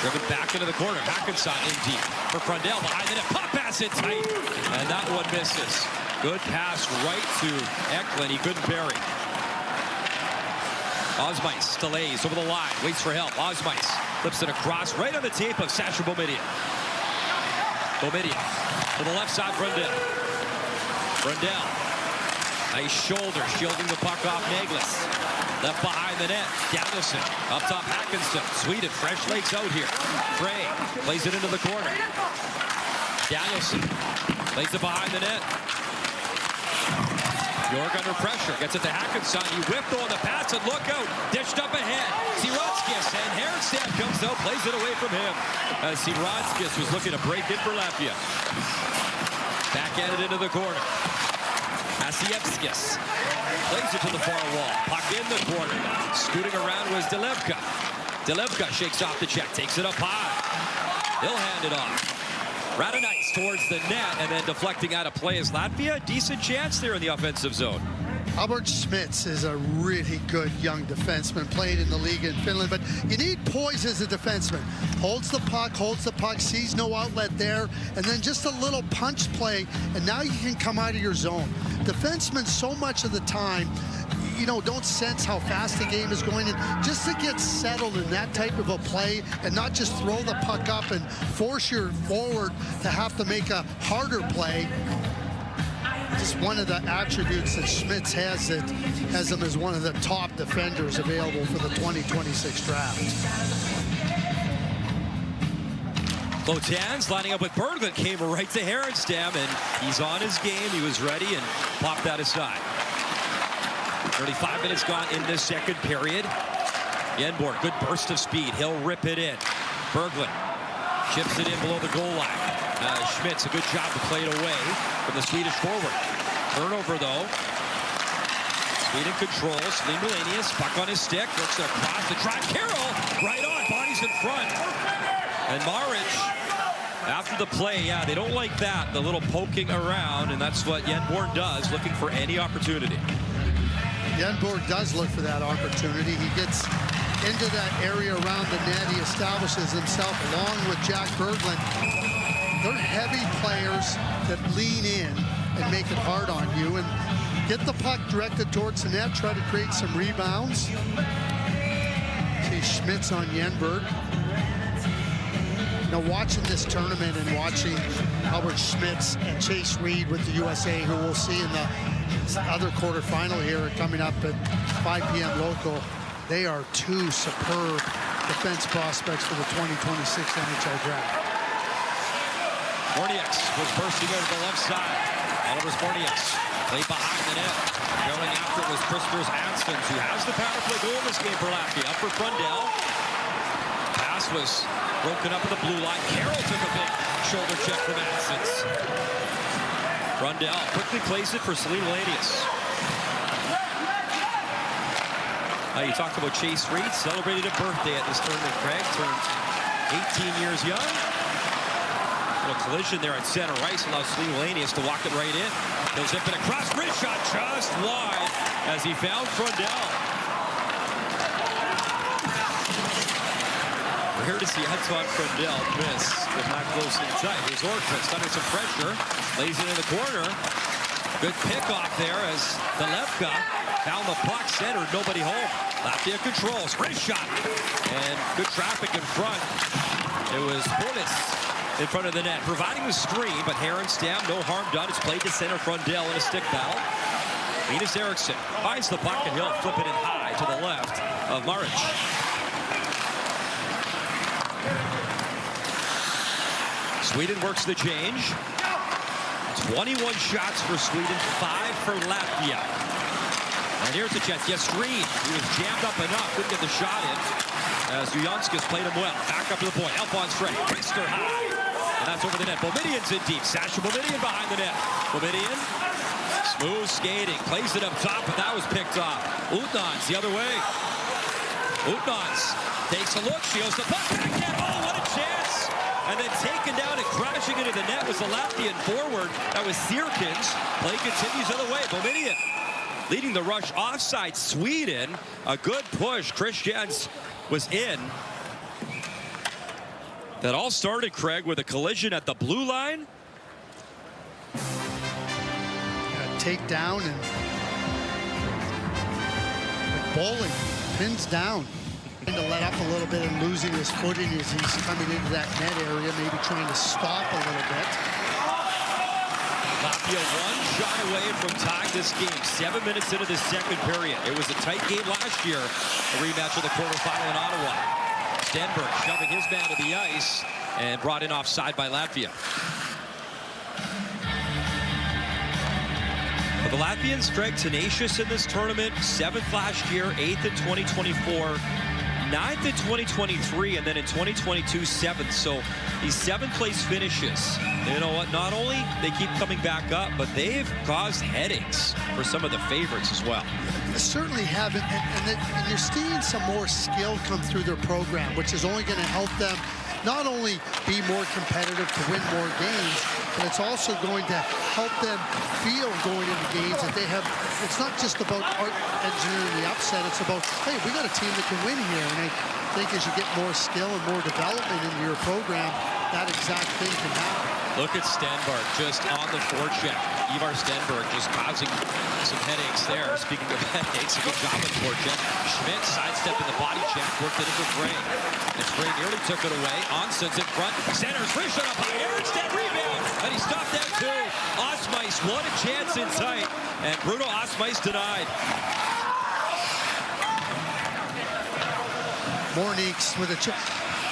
driven back into the corner. Hackensack in deep for Frundell behind the net. Pop pass it tight, and that one misses. Good pass right to Eklund. He couldn't bury. Osmice delays over the line, waits for help. Osmice flips it across right on the tape of Sasha Bovidian. Bovidian to the left side, Frundell. Frundell, nice shoulder, shielding the puck off Naglis. Left behind the net, Danielson. Up top, Hackensack. Sweden, fresh legs out here. Frey plays it into the corner. Danielson plays it behind the net. York under pressure, gets it to Hackensack. He whipped on the pass and look out. Dished up ahead. Sirotskis, and Herenstam comes out, plays it away from him. As Sirotskis was looking to break in for Latvia. Backhanded into the corner. Asievskis plays it to the far wall. Puck in the corner. Scooting around was Delevka. Delevka shakes off the check, takes it up high. He'll hand it off. Radonjic towards the net, and then deflecting out of play is Latvia. Decent chance there in the offensive zone. Albert Schmitz is a really good young defenseman, played in the league in Finland, but you need poise as a defenseman. Holds the puck, sees no outlet there, and then just a little punch play, and now you can come out of your zone. Defensemen so much of the time, you know, don't sense how fast the game is going, and just to get settled in that type of a play and not just throw the puck up and force your forward to have to make a harder play. Just one of the attributes that Schmitz has that has him as one of the top defenders available for the 2026 draft. Clotans lining up with Berglund, came right to Herenstam, and he's on his game. He was ready and popped that aside. 35 minutes gone in this second period. Yenborg, good burst of speed. He'll rip it in. Berglund chips it in below the goal line. Schmitz, a good job to play it away from the Swedish forward. Turnover, though. Sweden controls. Lee Melanius, puck on his stick. Looks across to try. Carroll, right on. Bodies in front. And Maric, after the play, yeah, they don't like that. The little poking around, and that's what Yenborg does, looking for any opportunity. Yenborg does look for that opportunity. He gets into that area around the net. He establishes himself along with Jack Berglund. They're heavy players that lean in and make it hard on you and get the puck directed towards the net, try to create some rebounds. See Schmitz on Yenborg. Now watching this tournament and watching Albert Schmitz and Chase Reed with the USA, who we'll see in the other quarterfinal here coming up at 5 p.m. local, they are two superb defense prospects for the 2026 NHL draft. Mornieks was bursting over the left side. Oliver's Mornieks played behind the net. Going after it was Christopher Hanssons, who has the power play goal in this game for Latvia. Up for Frundell. Pass was broken up at the blue line. Carroll took a big shoulder check from Hanssons. Frundell quickly plays it for Celine Melanius. You talked about Chase Reed, celebrated a birthday at this tournament. Craig turned 18 years young. So a collision there at center ice allows Lanius to walk it right in. He'll zip it across. Wrist shot just wide as he found Frundell. We're here to see Anton Frundell miss, but not close inside. Here's Orquist under some pressure. Lays it in the corner. Good pickoff there as Delevka found the puck centered. Nobody home. Latvia controls. Wrist shot. And good traffic in front. It was Hornis in front of the net, providing the screen, but Herenstam, no harm done. It's played to center. Frundell in a stick battle. Linus Eriksson finds the puck, and he'll flip it in high to the left of Maric. Sweden works the change. 21 shots for Sweden, 5 for Latvia. And here's the chance. Yes, Green. He was jammed up enough. Couldn't get the shot in. As Jujanskis played him well. Back up to the point. Alphonse Frey. Wrister high. And that's over the net. Boumedien's in deep. Sasha Boumedien behind the net. Boumedien. Smooth skating. Plays it up top, but that was picked off. Utnans the other way. Utnans takes a look. Shields the puck. Back net. Oh, what a chance. And then taken down and crashing into the net was the Latvian forward. That was Sirkins. Play continues the other way. Boumedien leading the rush offside. Sweden, a good push. Christians was in. That all started, Craig, with a collision at the blue line. Take down and bowling pins down. To let up a little bit and losing his footing as he's coming into that net area, maybe trying to stop a little bit. Latvia one shot away from tying this game. 7 minutes into the second period. It was a tight game last year. A rematch of the quarterfinal in Ottawa. Stenberg shoving his man to the ice and brought in offside by Latvia. But the Latvians, Greg, tenacious in this tournament. 7th last year, 8th in 2024. 9th in 2023, and then in 2022, 7th. So these 7th place finishes, you know what, not only they keep coming back up, but they've caused headaches for some of the favorites as well. They certainly haven't, and you're seeing some more skill come through their program, which is only going to help them not only be more competitive to win more games, but it's also going to help them feel going into games that they have. It's not just about engineering the upset. It's about, hey, we got a team that can win here. And I think as you get more skill and more development into your program, that exact thing can happen. Look at Stenberg just on the forecheck. Ivar Stenberg just causing some headaches there. Speaking of headaches, a good job on the forecheck. Schmidt sidestepping the body check, worked it into Frey. And Frey nearly took it away. Onson's in front. Centers, free shot up high. Eriksson rebound. And he stopped that too. Osmeis, what a chance in sight. And Bruno Osmeis denied. Mornix with a chance.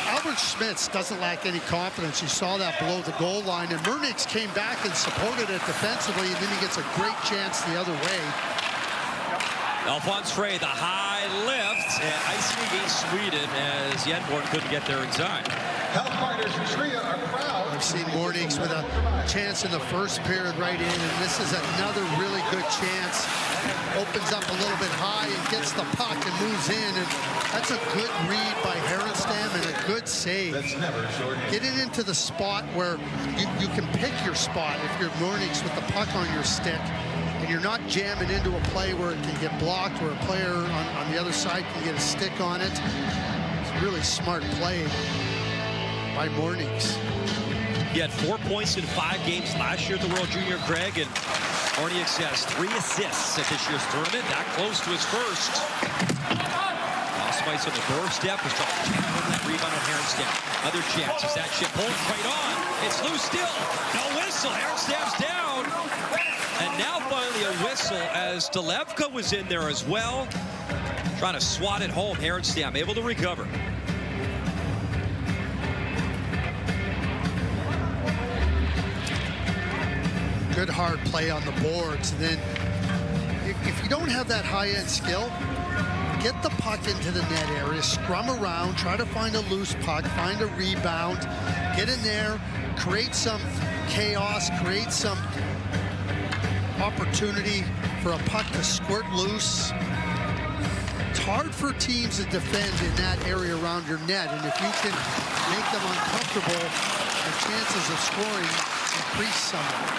Albert Schmitz doesn't lack any confidence. You saw that below the goal line, and Murnix came back and supported it defensively, and then he gets a great chance the other way. Alphonse Frey, the high lift, and icing against Sweden as Yenborn couldn't get there in time. Health partners in Korea are proud. I've seen Mornix with a chance in the first period right in, and this is another really good chance. Opens up a little bit high and gets the puck and moves in, and that's a good read by Herenstam and a good save. That's never short. Get it into the spot where you can pick your spot if you're Mornix with the puck on your stick, and you're not jamming into a play where it can get blocked, where a player on the other side can get a stick on it. It's a really smart play by Mornix. He had 4 points in 5 games last year at the World Junior, Greg, and Mornix has 3 assists at this year's tournament, that close to his first. Osmeis on the doorstep was trying to jam that rebound on Herenstam. Other chance as that ship holds right on. It's loose still. No whistle. Herenstam's down. And now finally a whistle as Delevka was in there as well. Trying to swat it home. Herenstam able to recover. Good hard play on the boards, and then if you don't have that high-end skill, get the puck into the net area, scrum around, try to find a loose puck, find a rebound, get in there, create some chaos, create some opportunity for a puck to squirt loose. It's hard for teams to defend in that area around your net, and if you can make them uncomfortable, the chances of scoring increase somewhat.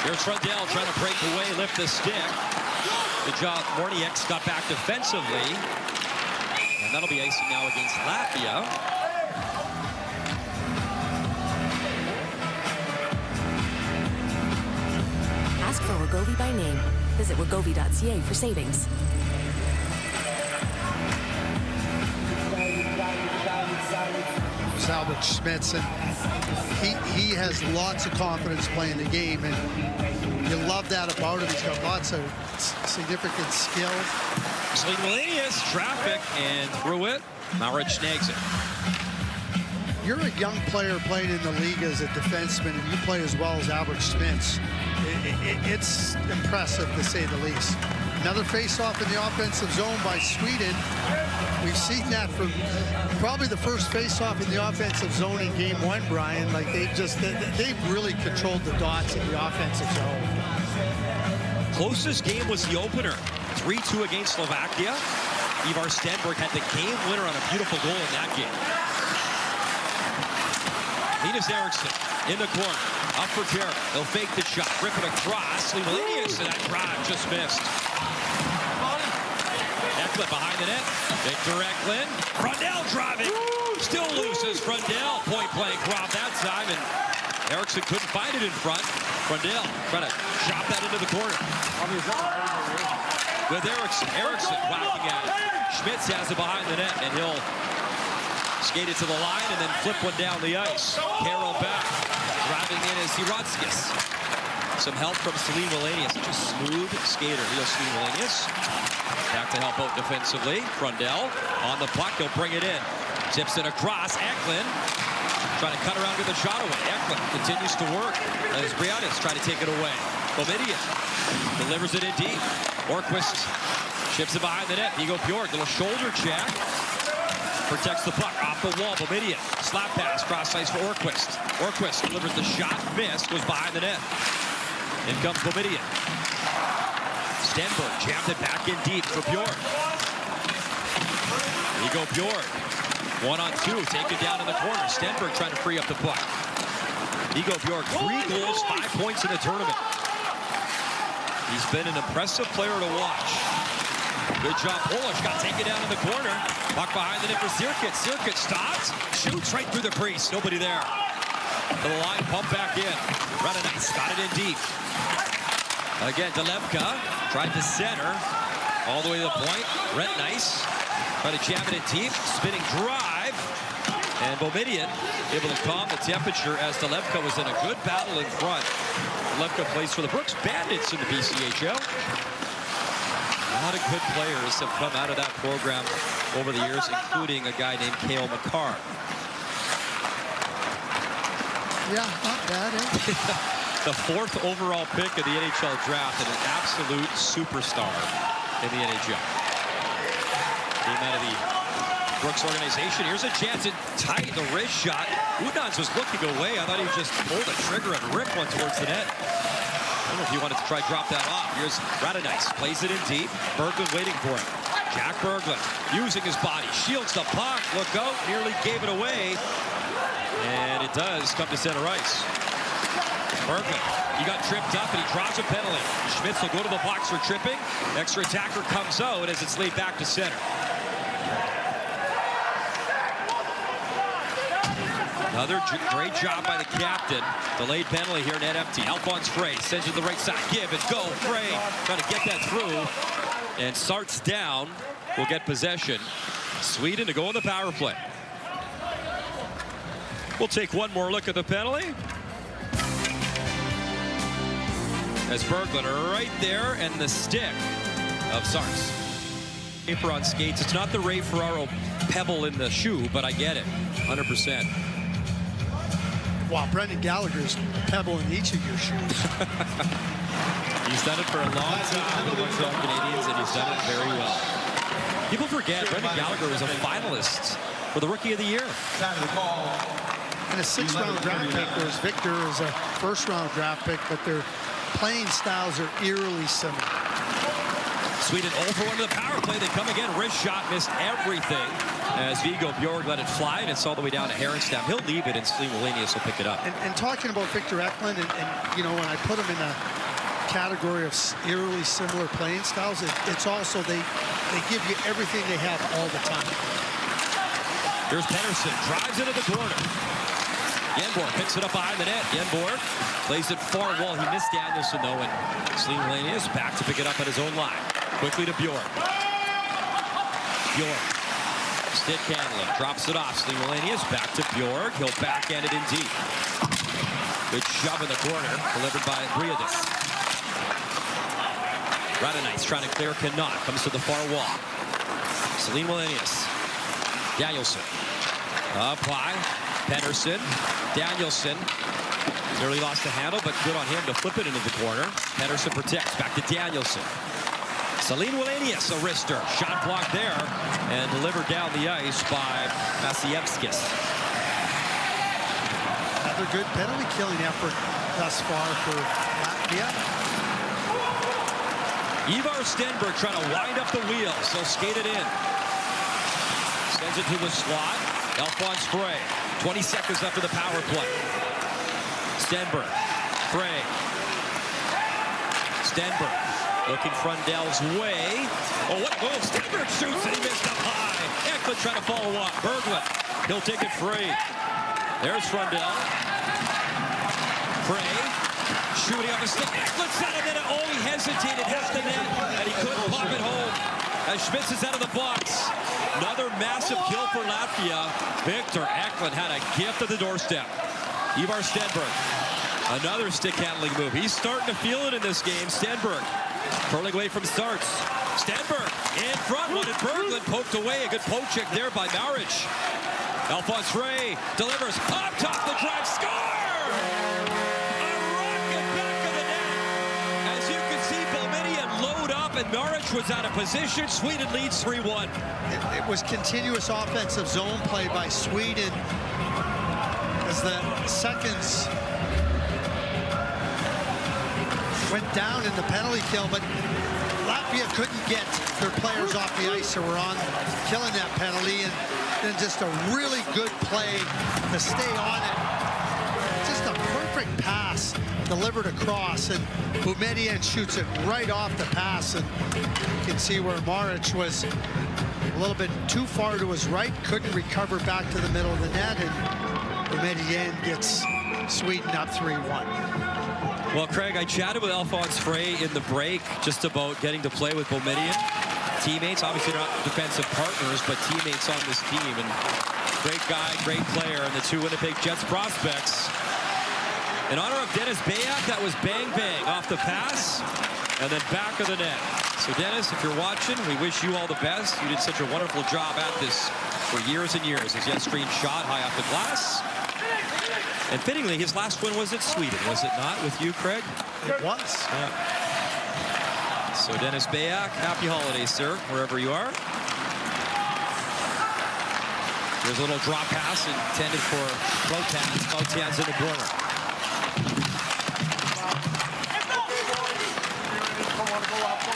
Here's Frundell trying to break away, lift the stick. Good job. Morniek's got back defensively. And that'll be icing now against Latvia. Ask for Wegovy by name. Visit wegovy.ca for savings. Albert Schmitz, and he has lots of confidence playing the game, and you love that about him. He's got lots of significant skill. Miscellaneous traffic and through it. Mauritz snags it. You're a young player playing in the league as a defenseman, and you play as well as Albert Schmitz. It's impressive, to say the least. Another face-off in the offensive zone by Sweden. We've seen that from probably the first face-off in the offensive zone in game one, Brian. Like they've really controlled the dots in the offensive zone. Closest game was the opener. 3-2 against Slovakia. Ivar Stenberg had the game winner on a beautiful goal in that game. Linus Eriksson in the corner. Up for Jarrett. They'll fake the shot. Rip it across. Linus, and that drive just missed. Eklund behind the net. Victor Eklund. Frundell driving. Still loses. Frundell point-blank rob that time, and Eriksson couldn't find it in front. Frundell trying to chop that into the corner. With Eriksson whacking at it. Schmitz has it behind the net, and he'll skate it to the line and then flip one down the ice. Carroll back. Driving in is Hiratskis. Some help from Celine Wallenius. Such a smooth skater. Leo Celine Wallenius. Back to help out defensively. Frundell on the puck. He'll bring it in. Tips it across. Eklund trying to cut around with the shot away. Eklund continues to work as Brianna's trying to take it away. Bomidian delivers it in deep. Orquist chips it behind the net. Nico Bjork, little shoulder check. Protects the puck off the wall. Bomidian slap pass cross ice for Orquist. Orquist delivers the shot. Missed. Goes behind the net. In comes Bomidian. Stenberg jammed it back in deep for Bjork. Nico Bjork. 1-on-2. Taken down in the corner. Stenberg trying to free up the puck. Nico Bjork, 3 goals, 5 points in the tournament. He's been an impressive player to watch. Good job. Polish got taken down in the corner. Puck behind the net for Sirkit. Sirkit stops. Shoots right through the crease. Nobody there. To the line, pump back in. Radonjic got it in deep. Again, Delevka tried to center. All the way to the point. Nice. Trying to jam it in deep. Spinning drive. And Bomidian able to calm the temperature as Delevka was in a good battle in front. Delevka plays for the Brooks Bandits in the BCHL. A lot of good players have come out of that program over the years, including a guy named Cale Makar. Yeah, not bad, eh? The 4th overall pick of the NHL draft and an absolute superstar in the NHL. Came out of the Brooks organization. Here's a chance to tighten the wrist shot. Udans was looking away. I thought he would just pull the trigger and rip one towards the net. I don't know if he wanted to try drop that off. Here's Radonjic, plays it in deep. Berglund waiting for him. Jack Berglund using his body, shields the puck. Look out, nearly gave it away. And it does come to center ice. Berglund, he got tripped up and he draws a penalty. Schmitz will go to the box for tripping. Extra attacker comes out as it's laid back to center. Another great job by the captain. Delayed penalty here, net empty. Alphonse Frey sends it to the right side. Give and go. Frey trying to get that through. And starts down. Will get possession. Sweden to go on the power play. We'll take one more look at the penalty. As Berglund right there and the stick of Sarks. Paper on skates. It's not the Ray Ferraro pebble in the shoe, but I get it. 100%. Wow, Brendan Gallagher's pebble in each of your shoes. He's done it for a long time with the Montreal Canadiens, and he's done it very well. People forget Brendan Gallagher was a finalist for the Rookie of the Year. And a 6th-round draft pick, whereas Victor is a 1st-round draft pick, but their playing styles are eerily similar. Sweden 0 for 1 to the power play. They come again. Wrist shot, missed everything. As Vigo Bjorg let it fly, and it's all the way down to Herenstam. He'll leave it, and Celine Wallenius will pick it up. And talking about Victor Eklund, and you know, when I put him in a category of eerily similar playing styles, it's also they give you everything they have all the time. Here's Pettersson, drives into the corner. Yenborg picks it up behind the net. Yenborg plays it far wall. He missed Danielson, though, and Celine Wallenius back to pick it up at his own line. Quickly to Bjorg. Bjorg. Stick handling, drops it off. Celine Wallenius back to Bjorg. He'll backhand it in deep. Good shove in the corner, delivered by Briadis. Radonite's trying to clear, cannot. Comes to the far wall. Celine Wallenius. Danielson. Up high. Pettersson. Danielson. Nearly lost the handle, but good on him to flip it into the corner. Pettersson protects. Back to Danielson. Celine Wallenius, a wrister. Shot blocked there and delivered down the ice by Vasilevskis. Another good penalty killing effort thus far for Latvia. Ivar Stenberg trying to wind up the wheels. He'll skate it in. Sends it to the slot. Alphonse Frey. 20 seconds after the power play. Stenberg. Frey. Stenberg. Looking Frundell's way. Oh, what a move. Stenberg shoots and he missed up high. Eklund trying to follow up. Berglund. He'll take it free. There's Frundell. Frey. Shooting off a stick. Eklund set it in. Oh, he hesitated. Half the net. And he couldn't pop it home. As Schmitz is out of the box. Another massive kill for Latvia. Victor Eklund had a gift at the doorstep. Ivar Stenberg. Another stick handling move. He's starting to feel it in this game. Stenberg. Curling away from starts. Stenberg in front. Wanted Berglund poked away. A good poke check there by Maric. Alphonse Frey delivers. Up top the drive. Score! A rocket back of the net. As you can see, Boumediene load up and Maric was out of position. Sweden leads 3-1. It was continuous offensive zone play by Sweden as the seconds went down in the penalty kill, but Latvia couldn't get their players off the ice who were on killing that penalty, and then just a really good play to stay on it. Just a perfect pass delivered across, and Boumediene shoots it right off the pass, and you can see where Maric was a little bit too far to his right, couldn't recover back to the middle of the net, and Boumediene gets Sweden up 3-1. Well, Craig, I chatted with Alphonse Frey in the break just about getting to play with Boumediene. Teammates, obviously not defensive partners, but teammates on this team. And great guy, great player, and the two Winnipeg Jets prospects. In honor of Dennis Bayak, that was bang-bang off the pass, and then back of the net. So, Dennis, if you're watching, we wish you all the best. You did such a wonderful job at this for years and years. His jet screen shot high off the glass. And fittingly, his last one was at Sweden, was it not, with you, Craig? It was. So Dennis Bayak, happy holidays, sir, wherever you are. There's a little drop pass intended for Cloutans. Cloutans in the corner.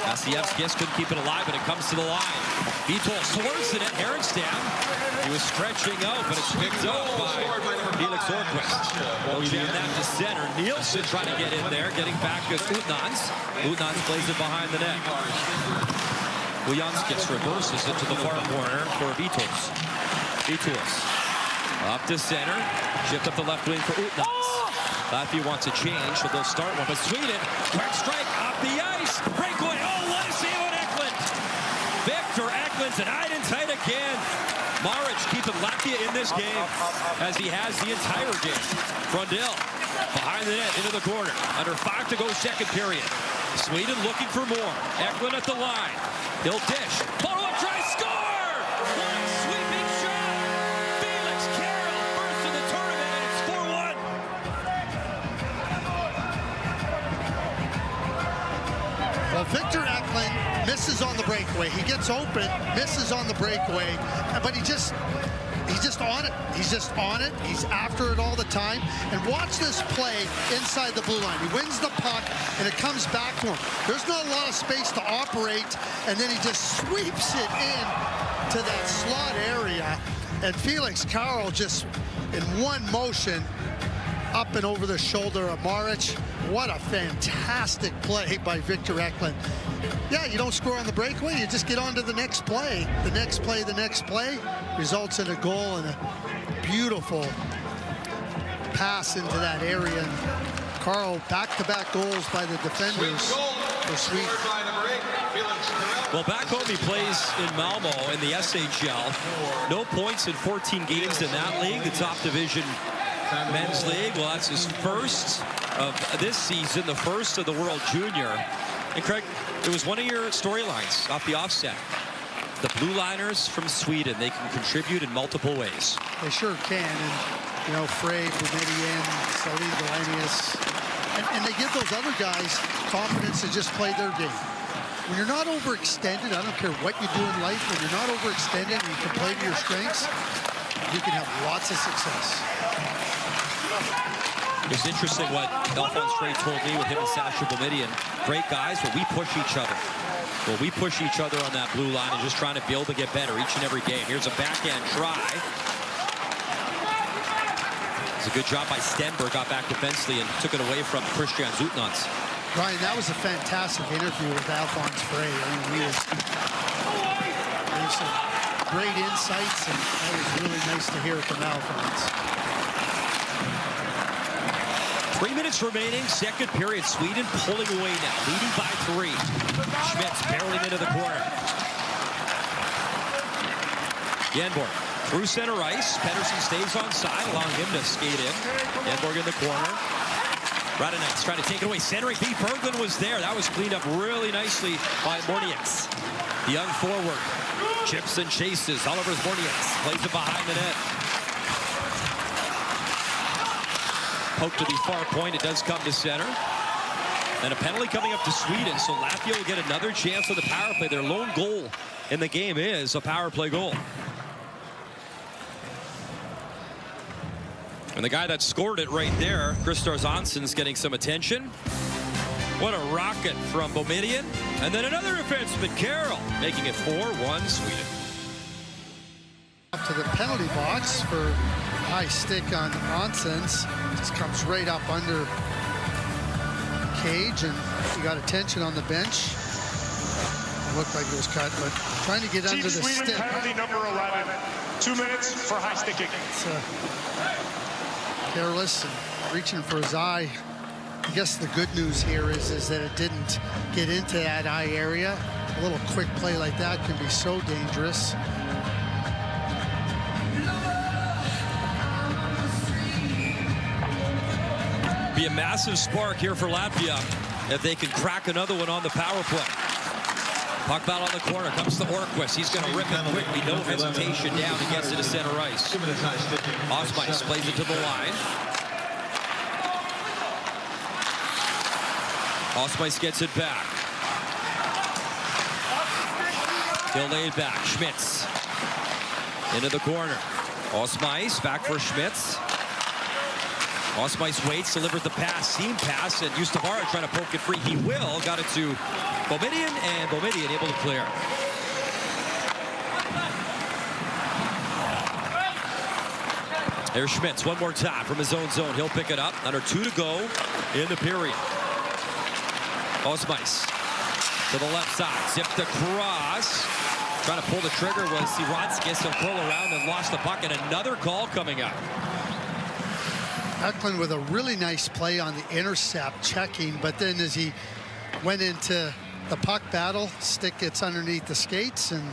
Vasilevskis couldn't keep it alive, but it comes to the line. Vital swerves it at Herenstam. He was stretching out, but it's picked up by Felix Orquist. He'll jam that to center. Nielsen trying to get in there, getting back to Utnans. Utnans plays it behind the net. Ujanskis reverses it to the far corner for Vitos. Vitos up to center. Shift up the left wing for Utnans. Latvia wants a change, so they'll start one. But Sweden, quick strike off the ice. Breakaway. Oh, what a save on Eklund. Victor Eklund's an eye and tight again. Maric keeping Latvia in this game as he has the entire game. Frundell behind the net into the corner. Under 5 to go second period. Sweden looking for more. Eklund at the line. He'll dish. Follow-up try. Score! What a sweeping shot. Felix Carroll first in the tournament, and it's 4-1. Well, Victor Eklund misses on the breakaway. He gets open, misses on the breakaway, but he's just on it. He's just on it. He's after it all the time. And watch this play inside the blue line. He wins the puck, and it comes back to him. There's not a lot of space to operate, and then he just sweeps it in to that slot area, and Felix Carl just in one motion up and over the shoulder of Maric. What a fantastic play by Victor Eklund. Yeah, you don't score on the breakaway, you just get on to the next play. The next play, the next play results in a goal and a beautiful pass into that area. And Carl, back-to-back goals by the defenders for Sweden. Well, back home he plays in Malmo in the SHL. No points in 14 games in that league, the top division men's league. Well, that's his first of this season, the first of the World Junior. And Craig, it was one of your storylines off the offset. The blue liners from Sweden, they can contribute in multiple ways. They sure can. And, you know, Frey, Boumedienne, Salim Galenius, and they give those other guys confidence to just play their game. When you're not overextended, I don't care what you do in life, when you're not overextended and you can play to your strengths, you can have lots of success. It's interesting what Alphonse Frey told me with him and Sasha Boumedienne. Great guys, but we push each other. Well, we push each other on that blue line and just trying to be able to get better each and every game. Here's a backhand try. It's a good job by Stenberg, got back defensively and took it away from Christian Zutnans. Ryan, that was a fantastic interview with Alphonse Frey. I mean, he gave some great insights, and that was really nice to hear from Alphonse. 3 minutes remaining, second period. Sweden pulling away now, leading by 3. Schmitz barreling into the corner. Janborg through center ice. Pettersson stays on side, allowing him to skate in. Janborg in the corner. Radonet's trying to take it away. Centering. B. Berglund was there. That was cleaned up really nicely by Mornieks. The young forward chips and chases. Oliver's Mornieks plays it behind the net. Poke to the far point. It does come to center. And a penalty coming up to Sweden. So Latvia will get another chance on the power play. Their lone goal in the game is a power play goal. And the guy that scored it right there, Christos Hansen's getting some attention. What a rocket from Boumedienne. And then another defenseman, Carroll, making it 4-1 Sweden. Up to the penalty box for high stick on Hansen's. Just comes right up under cage, and he got attention on the bench. It looked like it was cut, but trying to get under the Sweden stick. penalty number 11. 2 minutes for high sticking. It's careless and reaching for his eye. I guess the good news here is that it didn't get into that eye area. A little quick play like that can be so dangerous. Be a massive spark here for Latvia if they can crack another one on the power play. Puck battle on the corner, comes to Orquist. He's going to rip it quickly, no hesitation down. He gets it to center ice. Osmice plays it to the line. Osmice gets it back. Still laid back. Schmitz into the corner. Osmice back for Schmitz. Osmice waits, delivers the pass, seam pass, and Ustavara trying to poke it free. He will. Got it to Boumedienne, and Boumedienne able to clear. There's Schmitz one more time from his own zone. He'll pick it up. Under 2 to go in the period. Osmice to the left side. Zipped across. Trying to pull the trigger was Sironskis. He'll curl around and lost the puck, and another call coming up. Eklund with a really nice play on the intercept, checking, but then as he went into the puck battle, stick gets underneath the skates, and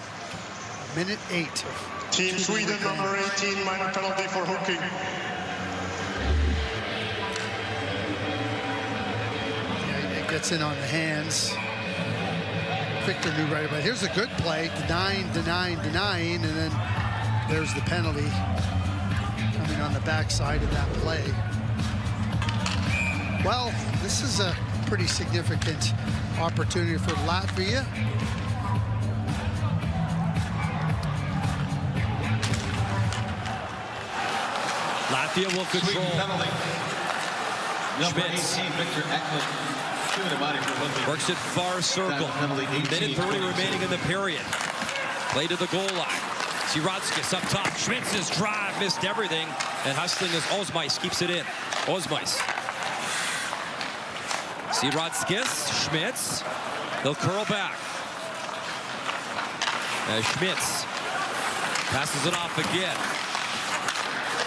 minute 8. Team Sweden number 18, minor penalty for hooking. Yeah, it gets in on the hands. Victor knew right about it. Here's a good play, denying, and then there's the penalty coming on the backside of that play. Well, this is a pretty significant opportunity for Latvia. Latvia will control. Schmitz works it far circle. Minute 30 remaining in the period. Play to the goal line. Sirotskis up top. Schmitz's drive missed everything. And hustling as Osmais keeps it in. Osmais. Sirotskis. Schmitz. They'll curl back. Schmitz passes it off again.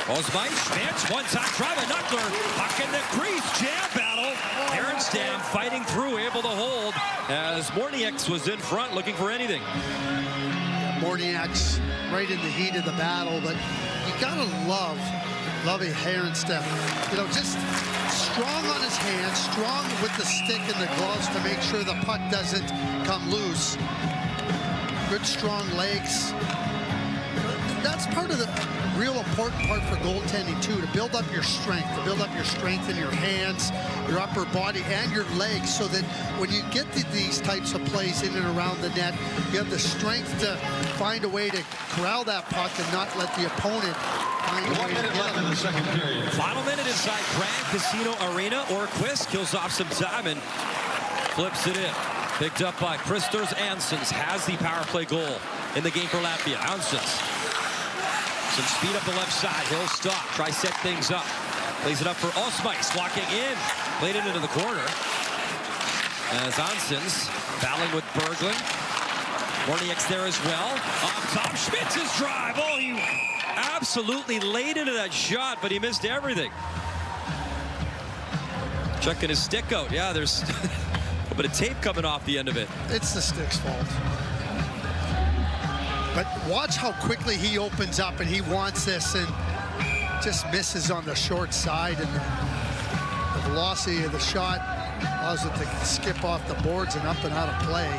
Osmais, Schmitz, one-time drive, a knuckler, puck in the crease, jam battle. Aronstam fighting through, able to hold, as Mornieks was in front looking for anything. Yeah, Mornieks right in the heat of the battle, but you gotta love Aronstam. You know, just strong on his hands, strong with the stick and the gloves to make sure the puck doesn't come loose. Good, strong legs. That's part of the real important part for goaltending too, to build up your strength, in your hands, your upper body, and your legs, so that when you get to these types of plays in and around the net, you have the strength to find a way to corral that puck and not let the opponent find a way to get it. In the second period. Final minute inside Grand Casino Arena. Orquist kills off some time and flips it in. Picked up by Christers. Ansons has the power play goal in the game for Latvia. Ansons. Some speed up the left side. He'll stop. Try set things up. Plays it up for Osmais. Walking in. Played it into the corner. As Ansons battling with Berglund. Mornieks there as well. Up top. Schmitz's drive. Oh, he absolutely laid into that shot, but he missed everything. Checking his stick out. Yeah, there's a little bit of tape coming off the end of it. It's the stick's fault. But watch how quickly he opens up, and he wants this and just misses on the short side, and the velocity of the shot allows it to skip off the boards and up and out of play.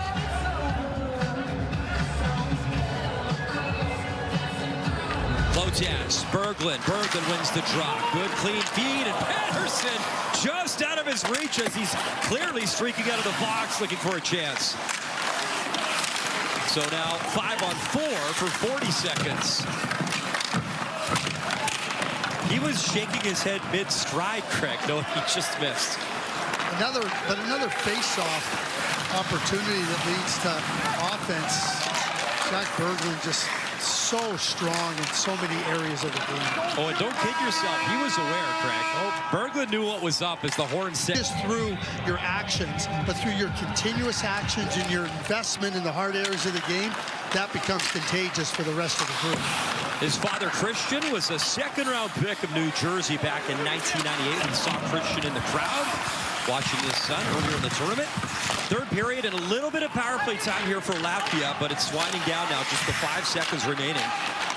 Clotas, Berglund wins the draw. Good clean feed, and Patterson just out of his reach as he's clearly streaking out of the box looking for a chance. So now 5-on-4 for 40 seconds. He was shaking his head mid-stride, Craig. No, he just missed. Another face-off opportunity that leads to offense. Jack Berglund just so strong in so many areas of the game. Oh, and don't kid yourself. He was aware, Craig. Oh, Berglund knew what was up as the horn set. Just through your actions, but through your continuous actions and your investment in the hard areas of the game, that becomes contagious for the rest of the group. His father, Christian, was a second-round pick of New Jersey back in 1998. We saw Christian in the crowd watching his son earlier in the tournament. Third period and a little bit of power play time here for Latvia, but it's winding down now, just the 5 seconds remaining.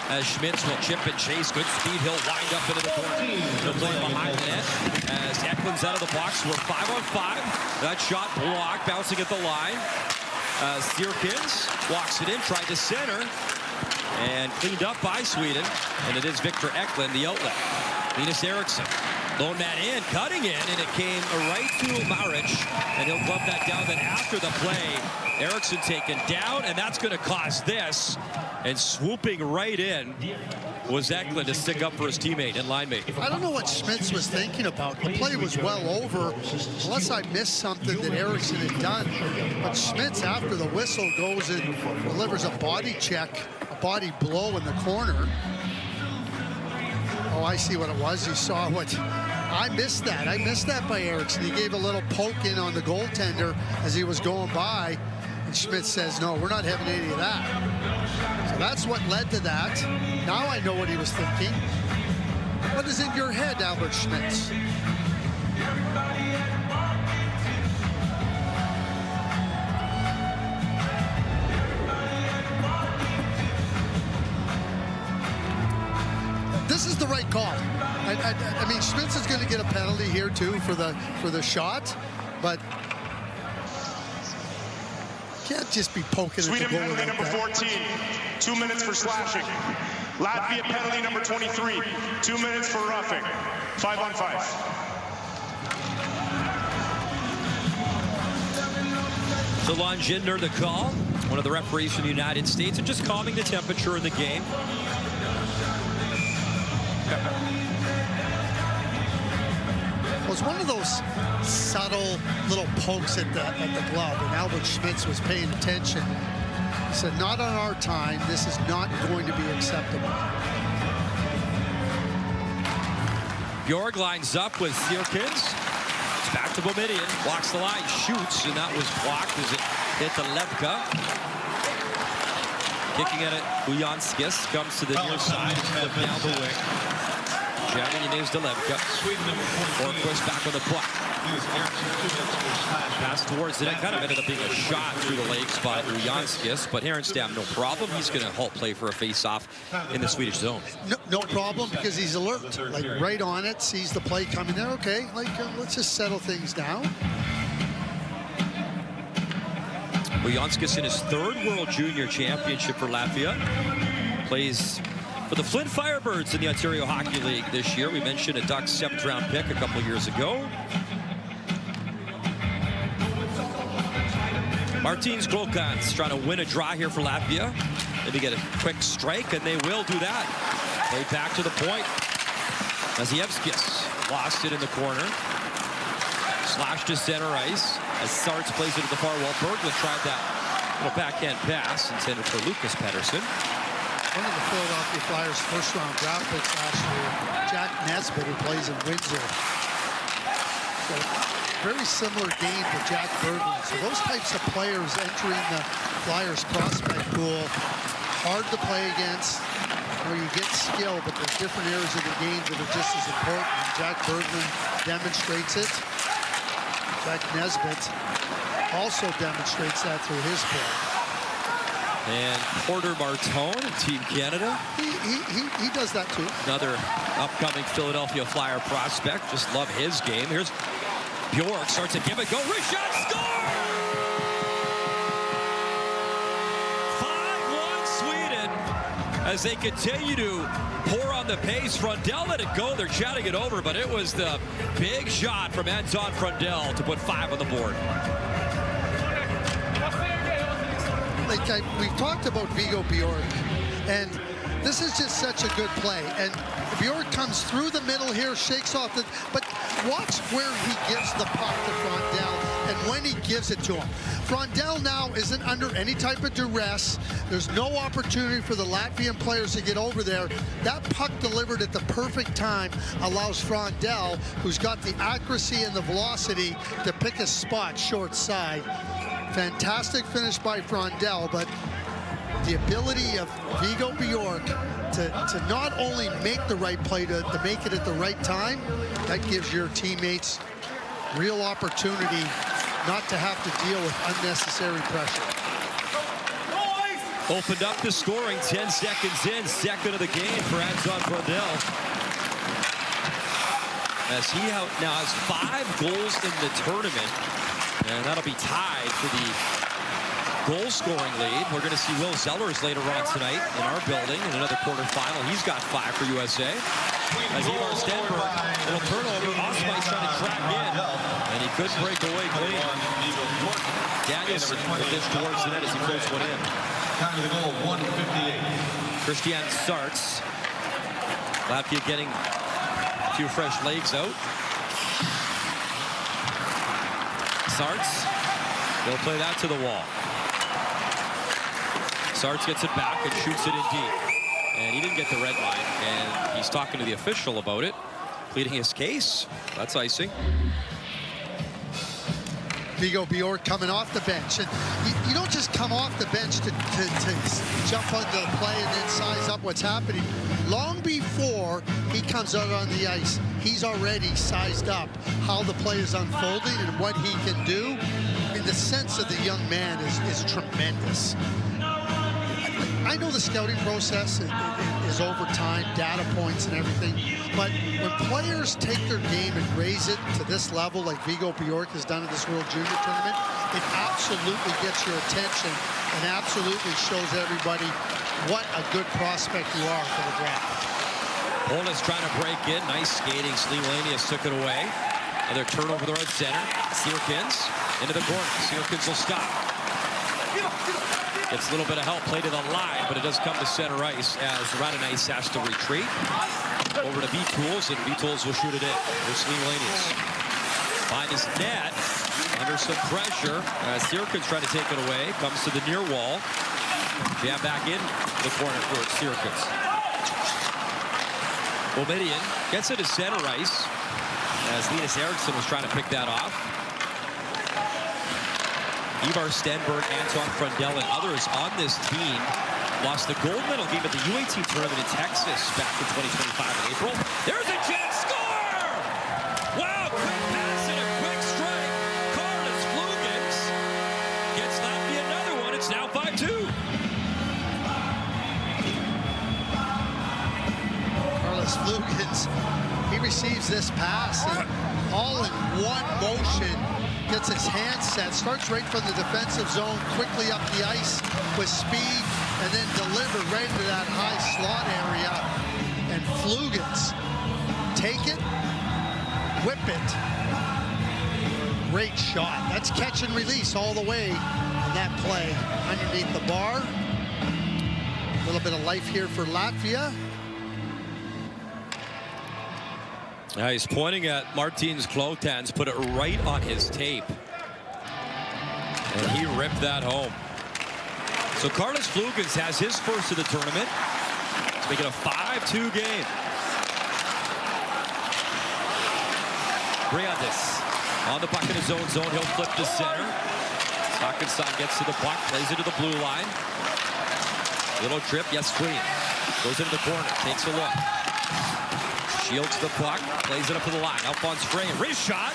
As Schmitz will chip and chase. Good speed. He'll wind up into the corner. He'll play behind the net as Eklund's out of the box. We're 5-on-5. That shot blocked, bouncing at the line. Sirkins walks it in, tried to center, and cleaned up by Sweden. And it is Victor Eklund, the outlet. Linus Eriksson. Lone man in, cutting in, and it came right to Maric, and he'll glove that down. Then after the play, Eriksson taken down, and that's going to cost this. And swooping right in was Eklund to stick up for his teammate and line mate. I don't know what Schmitz was thinking about. The play was well over, unless I missed something that Eriksson had done. But Schmitz, after the whistle, goes and delivers a body check, a body blow in the corner. Oh, I see what it was. You saw what... I missed that. I missed that by Eriksson. He gave a little poke in on the goaltender as he was going by. And Schmitz says, no, we're not having any of that. So that's what led to that. Now I know what he was thinking. What is in your head, Albert Schmitz? This is the right call. I mean, Schmitz is going to get a penalty here too for the shot, but can't just be poking Sweden at the goal penalty like number that. 14, 2 minutes for slashing. Latvia penalty number 23, 2 minutes for roughing. 5-on-5. So Lon Gindner the call, one of the referees from the United States, and just calming the temperature in the game. It was one of those subtle little pokes at the glove, and Albert Schmitz was paying attention. He said, not on our time. This is not going to be acceptable. Bjork lines up with Sirkins. It's back to Boumediene. Walks the line, shoots, and that was blocked as it hit the Levka. Kicking at it, Ujanskis comes to the near side, flip down the wing. Jamming and names to Levka. Horquist back on the puck. Pass towards the net, kind of ended up being a shot through the legs by Ujanskis, but Härenstam, no problem. He's going to halt play for a face-off in the Swedish zone. No problem, because he's alert, like right on it, sees the play coming there. Okay, like let's just settle things down. Ujanskis in his third World Junior Championship for Latvia. Plays for the Flint Firebirds in the Ontario Hockey League this year. We mentioned a Ducks 7th round pick a couple of years ago. Martins Glokans trying to win a draw here for Latvia. Maybe get a quick strike, and they will do that. Play back to the point. Mazievskis lost it in the corner. Slash to center ice as Sarts plays it at the far wall. Berglund tried that little backhand pass intended for Lucas Pettersson. One of the Philadelphia Flyers' first-round draft picks last year, Jack Nesbitt, who plays in Windsor. So, very similar game to Jack Berglund. So those types of players entering the Flyers prospect pool, hard to play against, where you get skill, but there's different areas of the game that are just as important. And Jack Berglund demonstrates it. Jack Nesbitt also demonstrates that through his play. And Porter Martone, Team Canada. He does that too. Another upcoming Philadelphia Flyer prospect. Just love his game. Here's Bjork, starts to give it go. Reshot, score! 5-1 Sweden as they continue to pour on the pace. Frundell let it go. They're chatting it over, but it was the big shot from Anton Frundell to put 5 on the board. We've talked about Viggo Bjork, and this is just such a good play. And Bjork comes through the middle here, shakes off the, but watch where he gives the puck to Frundell and when he gives it to him. Frundell now isn't under any type of duress. There's no opportunity for the Latvian players to get over there. That puck delivered at the perfect time allows Frundell, who's got the accuracy and the velocity, to pick a spot short side. Fantastic finish by Frundell, but the ability of Viggo Bjork to not only make the right play, to make it at the right time, that gives your teammates real opportunity not to have to deal with unnecessary pressure. Opened up the scoring 10 seconds in, second of the game for Anton Frundell. As he now has 5 goals in the tournament, and that'll be tied for the goal-scoring lead. We're going to see Will Zellers later on tonight in our building in another quarterfinal. He's got 5 for USA. As Ivar Stenberg, little turnover. Osmei's trying to track in, and he could break away clean. Danielson with this towards the net as he floats one in. Time of the goal, 1:58. Christian Sarts. Latvia getting a few fresh legs out. Sarts, they'll play that to the wall. Sarts gets it back and shoots it in deep. And he didn't get the red line, and he's talking to the official about it, pleading his case. That's icing. Viggo Bjork coming off the bench. And you don't just come off the bench to jump onto the play and then size up what's happening. Long before he comes out on the ice, he's already sized up how the play is unfolding and what he can do. I mean, the sense of the young man is tremendous. I know the scouting process is over time, data points and everything, but when players take their game and raise it to this level like Viggo Bjork has done at this World Junior Tournament, it absolutely gets your attention and absolutely shows everybody what a good prospect you are for the draft. Holness trying to break in. Nice skating. Slimanius took it away. Another turnover there at center. Sirkins into the corner. Sirkins will stop. Gets a little bit of help, play to the line, but it does come to center ice as Radonais has to retreat. Over to B-Tools, and B-Tools will shoot it in. There's Slimanius. Find his net. Under some pressure. Sirkins trying to take it away. Comes to the near wall. Jam back in the corner for Sirkins. Boumediene gets it to center ice as Linus Eriksson was trying to pick that off. Ivar Stenberg, Anton Frundell, and others on this team lost the gold medal game at the UAT tournament in Texas back in 2025 in April. There's a chance, score! Wow, quick pass and a quick strike. Carlos Flugins gets Latvia another one. It's now 5-2. Carlos Flugins, he receives this pass and all in one motion, gets his hands set, starts right from the defensive zone, quickly up the ice with speed, and then deliver right into that high slot area. And Flugins, take it, whip it. Great shot. That's catch and release all the way on that play underneath the bar. A little bit of life here for Latvia. Now he's pointing at Martins Klotans, put it right on his tape. And he ripped that home. So Carlos Flugins has his first of the tournament to make it a 5-2 game. Briandis on the puck in his own zone. He'll flip to center. Hawkinson gets to the puck, plays it to the blue line. Little trip, yes, screen. Goes into the corner, takes a look. Shields the puck, plays it up to the line. Alphonse Frey, wrist shot.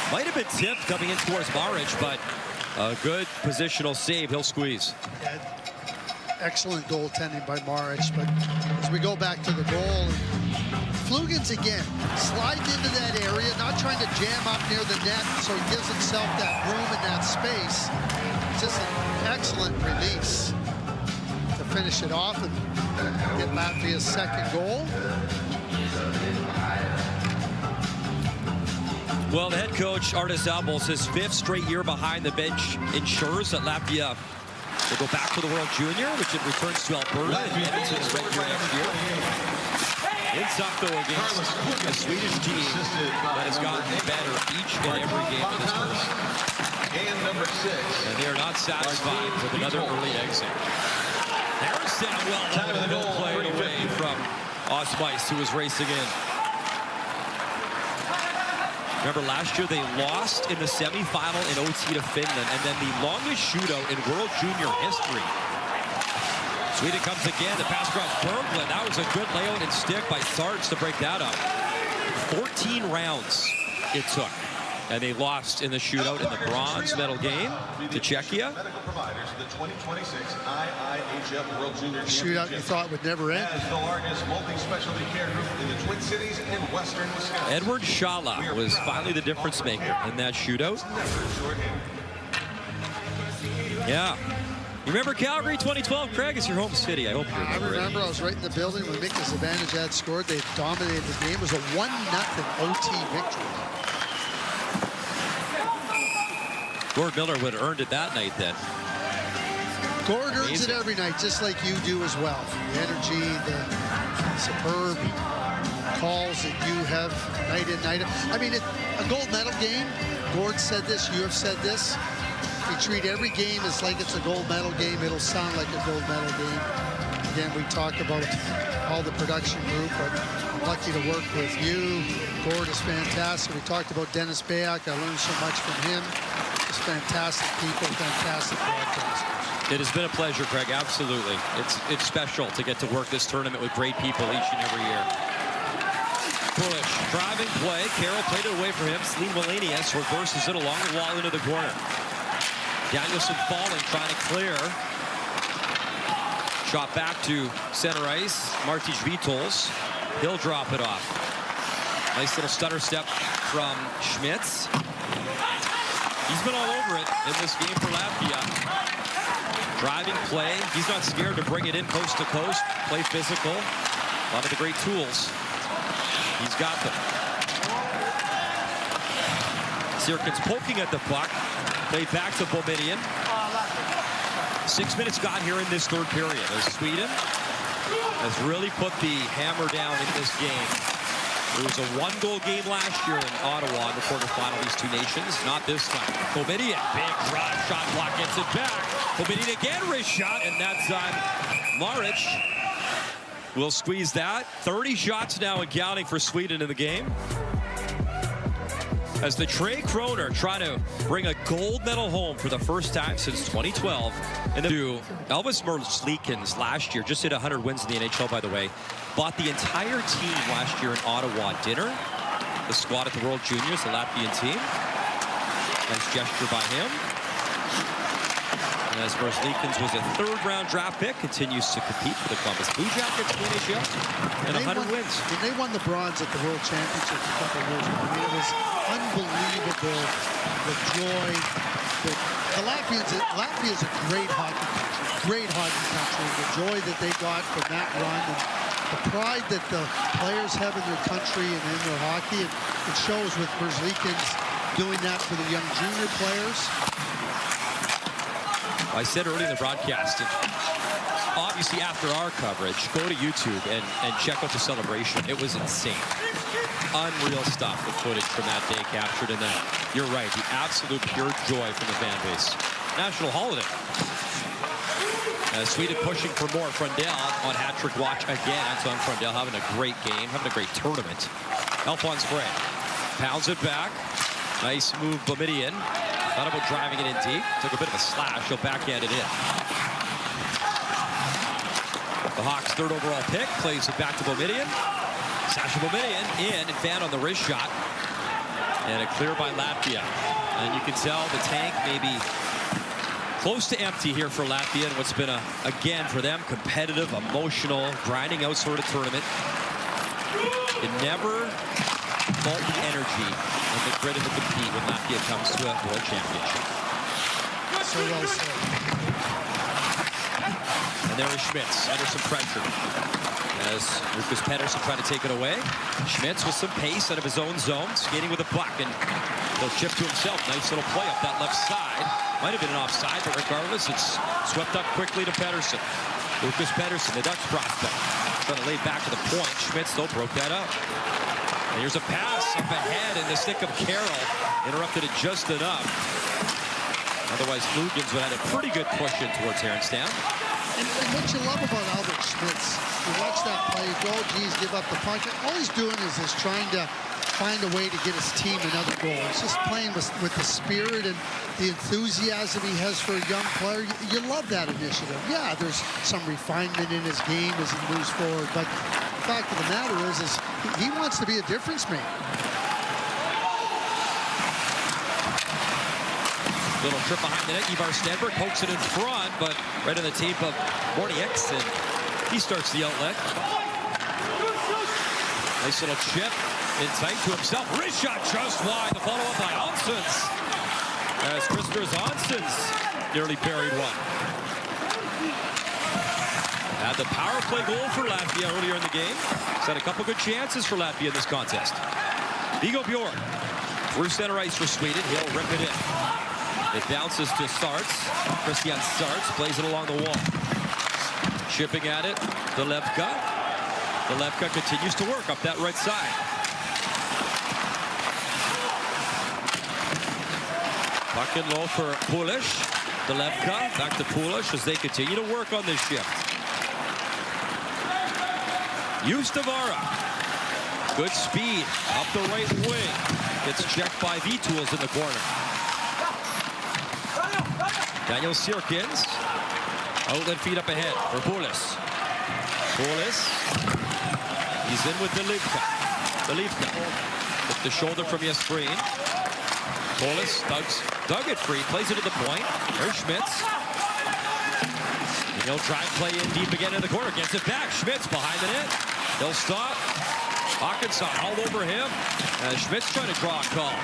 Might have been tipped coming in towards Maric, but a good positional save. He'll squeeze. Yeah, excellent goaltending by Maric, but as we go back to the goal, Flugins again slides into that area, not trying to jam up near the net, so he gives himself that room and that space. It's just an excellent release to finish it off and get Latvia's second goal. Well, the head coach, Artis Abels, his 5th straight year behind the bench ensures that Latvia will go back to the World Junior, which it returns to Alberta and Edmonton is regular next year. It's up, though, against a Swedish team that has gotten better each and every game of this tournament. And number 6. And they are not satisfied with another early exit. Harris down well. Time of the goal, Play it away from Osmice, who was racing in. Remember, last year they lost in the semifinal in OT to Finland, and then the longest shootout in World Junior history. Sweden comes again. The pass across Berglund. That was a good layout and stick by Sarge to break that up. 14 rounds it took, and they lost in the shootout in the bronze medal game to Czechia. Medical providers of the 2026 IIHF World Junior Shootout you thought would never end. As the largest multi-specialty care group in the Twin Cities and Western Wisconsin. Edward Schala was finally the difference maker in that shootout. Yeah. You remember Calgary 2012, Craig? It's your home city. I hope you remember. I remember. I was right in the building when Mika Zibanejad scored. They dominated the game. It was a 1-0 OT victory. Gord Miller would have earned it that night then. Gord earns it every night, just like you do as well. The energy, the superb calls that you have night in, night out. I mean, a gold medal game, Gord said this, you have said this. We treat every game as like it's a gold medal game. It'll sound like a gold medal game. Again, we talk about all the production group, but I'm lucky to work with you. Gord is fantastic. We talked about Dennis Bayak. I learned so much from him. Just fantastic people, fantastic broadcasters. It has been a pleasure, Craig, absolutely. It's special to get to work this tournament with great people each and every year. Bush, driving play. Carroll played it away from him. Celine Wallenius reverses it along the wall into the corner. Danielson falling, trying to clear. Shot back to center ice. Martins Vitols. He'll drop it off. Nice little stutter step from Schmitz. He's been all over it in this game for Latvia. Driving play. He's not scared to bring it in coast to coast. Play physical. A lot of the great tools. He's got them. Sirkins poking at the puck. Played back to Boumediene. 6 minutes got here in this third period as Sweden has really put the hammer down in this game. It was a one-goal game last year in Ottawa in the quarterfinal, these two nations. Not this time. Boumediene, big drive, shot block, gets it back. Bobadilla again, wrist shot, and that time Maric will squeeze that. 30 shots now and counting for Sweden in the game. As the Trey Kroner trying to bring a gold medal home for the first time since 2012. And Elvis Merzlikins last year, just hit 100 wins in the NHL, by the way, bought the entire team last year in Ottawa dinner. The squad at the World Juniors, the Latvian team. Nice gesture by him. And as Merzlikins was a third-round draft pick, continues to compete for the Columbus Blue Jackets in the NHL, and 100 wins. When they won the bronze at the World Championships a couple of years ago, I mean, it was unbelievable, the joy. Latvia is a great hockey country, the joy that they got from that run, and the pride that the players have in their country and in their hockey. It shows with Merzlikins doing that for the young junior players. I said earlier in the broadcast, obviously after our coverage, go to YouTube and check out the celebration. It was insane. Unreal stuff, the footage from that day captured in that. You're right, the absolute pure joy from the fan base. National holiday. Sweden pushing for more. Frundell on hat-trick watch again. Anton Frundell having a great game, having a great tournament. Alphonse Frey pounds it back. Nice move, Boumediene. Thought about driving it in deep. Took a bit of a slash. He'll backhand it in. The Hawks' third overall pick plays it back to Boumediene. Sasha Boumediene in and fan on the wrist shot. And a clear by Latvia. And you can tell the tank may be close to empty here for Latvia in what's been, again, for them, competitive, emotional, grinding out sort of tournament. It never fault the energy and the grit of the compete when Latvia comes to a world championship. So well said. And there is Schmitz under some pressure as Lucas Pettersson trying to take it away. Schmitz with some pace out of his own zone, skating with a puck, and he'll chip to himself. Nice little play up that left side. Might have been an offside, but regardless, it's swept up quickly to Pettersson. Lucas Pettersson, the Dutch prospect, trying to lay back to the point. Schmitz, though, broke that up. And here's a pass up ahead in the stick of Carroll. Interrupted it just enough. Otherwise, Lugans would have had a pretty good push in towards Herenstam. And what you love about Albert Schmitz, you watch that play, you go, geez, give up the puck. All he's doing is trying to find a way to get his team another goal. He's just playing with the spirit and the enthusiasm he has for a young player. You love that initiative. Yeah, there's some refinement in his game as he moves forward, but the fact of the matter is he wants to be a difference maker. Little trip behind the net. Ivar Stenberg pokes it in front, but right on the tape of Bornieks, and he starts the outlet. Nice little chip in tight to himself. Wrist shot just wide. The follow-up by Onsons. As Christopher Onsons nearly buried one. Had the power play goal for Latvia earlier in the game. He's had a couple good chances for Latvia in this contest. Viggo Bjork through center ice for Sweden. He'll rip it in. It bounces to Sarts. Christian Sarts plays it along the wall. Chipping at it, Delevka. Delevka continues to work up that right side. Puck and low for Pulish. Delevka back to Pulish as they continue to work on this shift. Ustavara. Good speed up the right wing. Gets checked by V-Tools in the corner. Daniel Sirkins. Outlet feed up ahead for Pulis. Pulis. He's in with Delivka. Delivka with the shoulder from Yasgreen. Pulis dug it free. Plays it to the point. There's Schmitz. And he'll try and play in deep again in the corner. Gets it back. Schmitz behind the net. He'll stop. Hawkinson all over him. Schmitz trying to draw a call.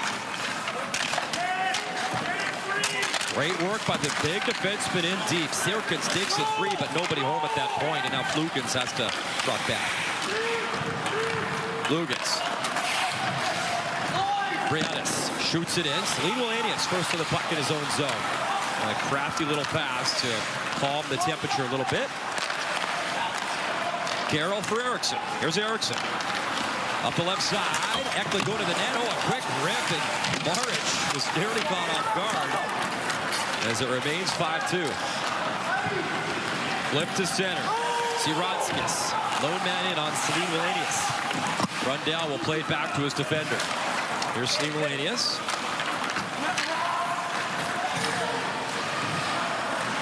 Great work by the big defenseman in deep. Sirkins takes it free, but nobody home at that point, and now Flugans has to drop back. Flugans. Briannis shoots it in. Celine Wallenius first to the puck in his own zone. A crafty little pass to calm the temperature a little bit. Carroll for Eriksson. Here's Eriksson. Up the left side. Ekman going to the net. Oh, a quick rip, and Maric was nearly caught off guard. as it remains 5-2. Flip to center. Siratskis. Lone man in on Celine Wallenius. Rundell will play it back to his defender. Here's Celine Wallenius.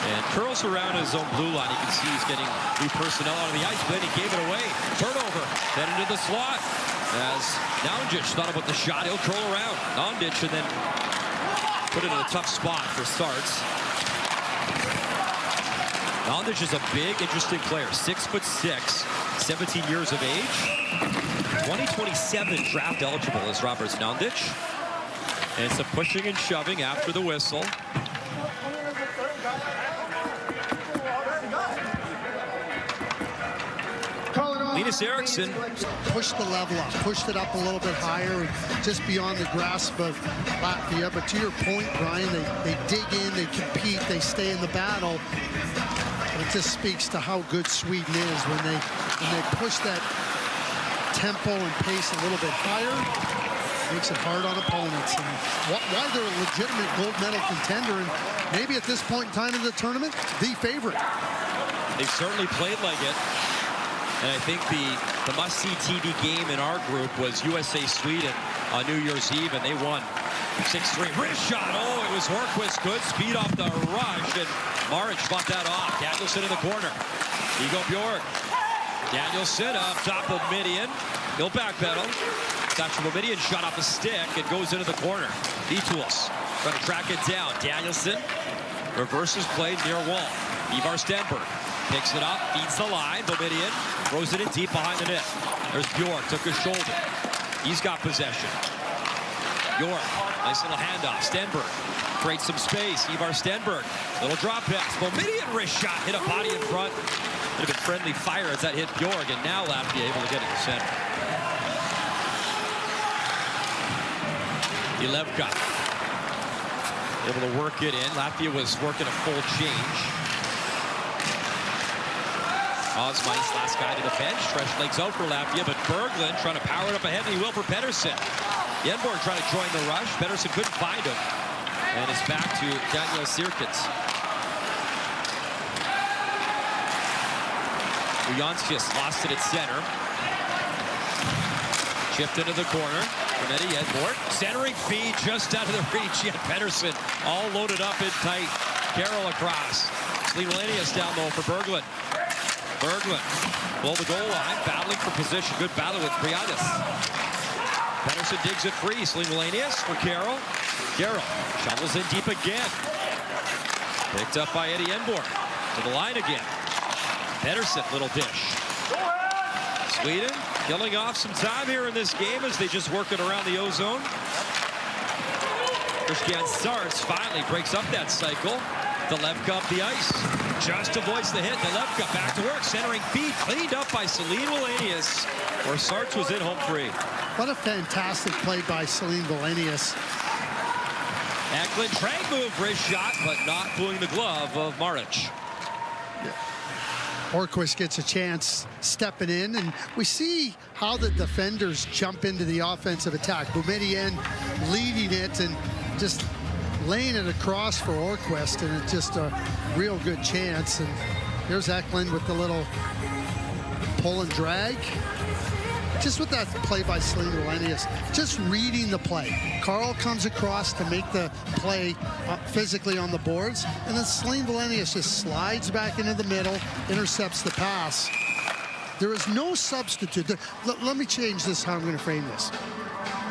And curls around his own blue line. You can see he's getting new personnel out of the ice, but then he gave it away. Turnover. Then into the slot. As Naundic thought about the shot, he'll curl around. Naundic and then put it in a tough spot for Starts. Naundic is a big, interesting player. 6'6", 17 years of age. 2027 draft eligible is Robert Naundic. And some pushing and shoving after the whistle. Linus Eriksson pushed the level up, pushed it up a little bit higher, just beyond the grasp of Latvia. But to your point, Brian, they dig in, they compete, they stay in the battle. It just speaks to how good Sweden is when they push that tempo and pace a little bit higher. Makes it hard on opponents, and why they're a legitimate gold medal contender, and maybe at this point in time in the tournament, the favorite. They've certainly played like it. And I think the must-see TV game in our group was USA-Sweden on New Year's Eve, and they won 6-3. Wrist shot. Oh, it was Horquist. Good speed off the rush, and Maric fought that off. Danielson in the corner. Igor Bjork. Danielson up top of Midian. He'll backpedal. Actually, Midian shot off a stick. It goes into the corner. D-Tools trying to track it down. Danielson reverses play near wall. Ivar Stenberg picks it up, feeds the line. Bomidian throws it in deep behind the net. There's Bjork, took his shoulder. He's got possession. Bjork, nice little handoff. Stenberg creates some space. Ivar Stenberg, little drop pass. Bomidian wrist shot, hit a body in front. Would have been friendly fire as that hit Bjork, and now Latvia able to get it to center. Ilevka able to work it in. Latvia was working a full change. Osmeiss, last guy to the bench. Stretched legs out for Latvia, but Berglund trying to power it up ahead, and he will for Pedersen. Yenborg trying to join the rush. Pedersen couldn't find him. And it's back to Daniel Sirkins. Ujanskis lost it at center. Chipped into the corner from Eddie Yenborg. Centering feed just out of the reach. Yet Pedersen all loaded up in tight. Carroll across. Celine Wallenius down low for Berglund. Berglund, below the goal line, battling for position. Good battle with Priadis. Pedersen digs it free. Celine Wallenius for Carroll. Carroll shovels in deep again. Picked up by Eddie Yenborg. To the line again. Pedersen, little dish. Sweden killing off some time here in this game as they just work it around the O-zone. Christian Starts finally breaks up that cycle. Delevka up the ice. Just avoids the hit. Delevka back to work. Centering feed cleaned up by Celine Wallenius. Or Sarts was in home free. What a fantastic play by Celine Wallenius. Eklund trying to move, wrist shot, but not fooling the glove of Maric. Horquist gets a chance stepping in, and we see how the defenders jump into the offensive attack. Boumedienne leading it and just laying it across for Horquist, and it's just a real good chance. And here's Eklund with the little pull and drag. Just with that play by Celine Wallenius, just reading the play. Carl comes across to make the play physically on the boards, and then Celine Wallenius just slides back into the middle, intercepts the pass. There is no substitute. Let me change this, how I'm going to frame this.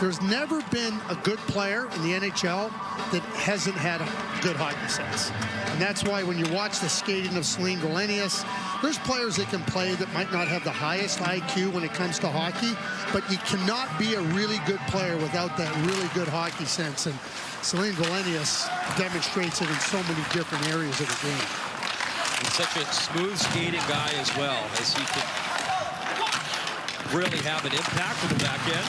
There's never been a good player in the NHL that hasn't had a good hockey sense. And that's why when you watch the skating of Celine Wallenius, there's players that can play that might not have the highest IQ when it comes to hockey, but you cannot be a really good player without that really good hockey sense. And Celine Wallenius demonstrates it in so many different areas of the game. He's such a smooth skating guy as well, as he can really have an impact with the back end.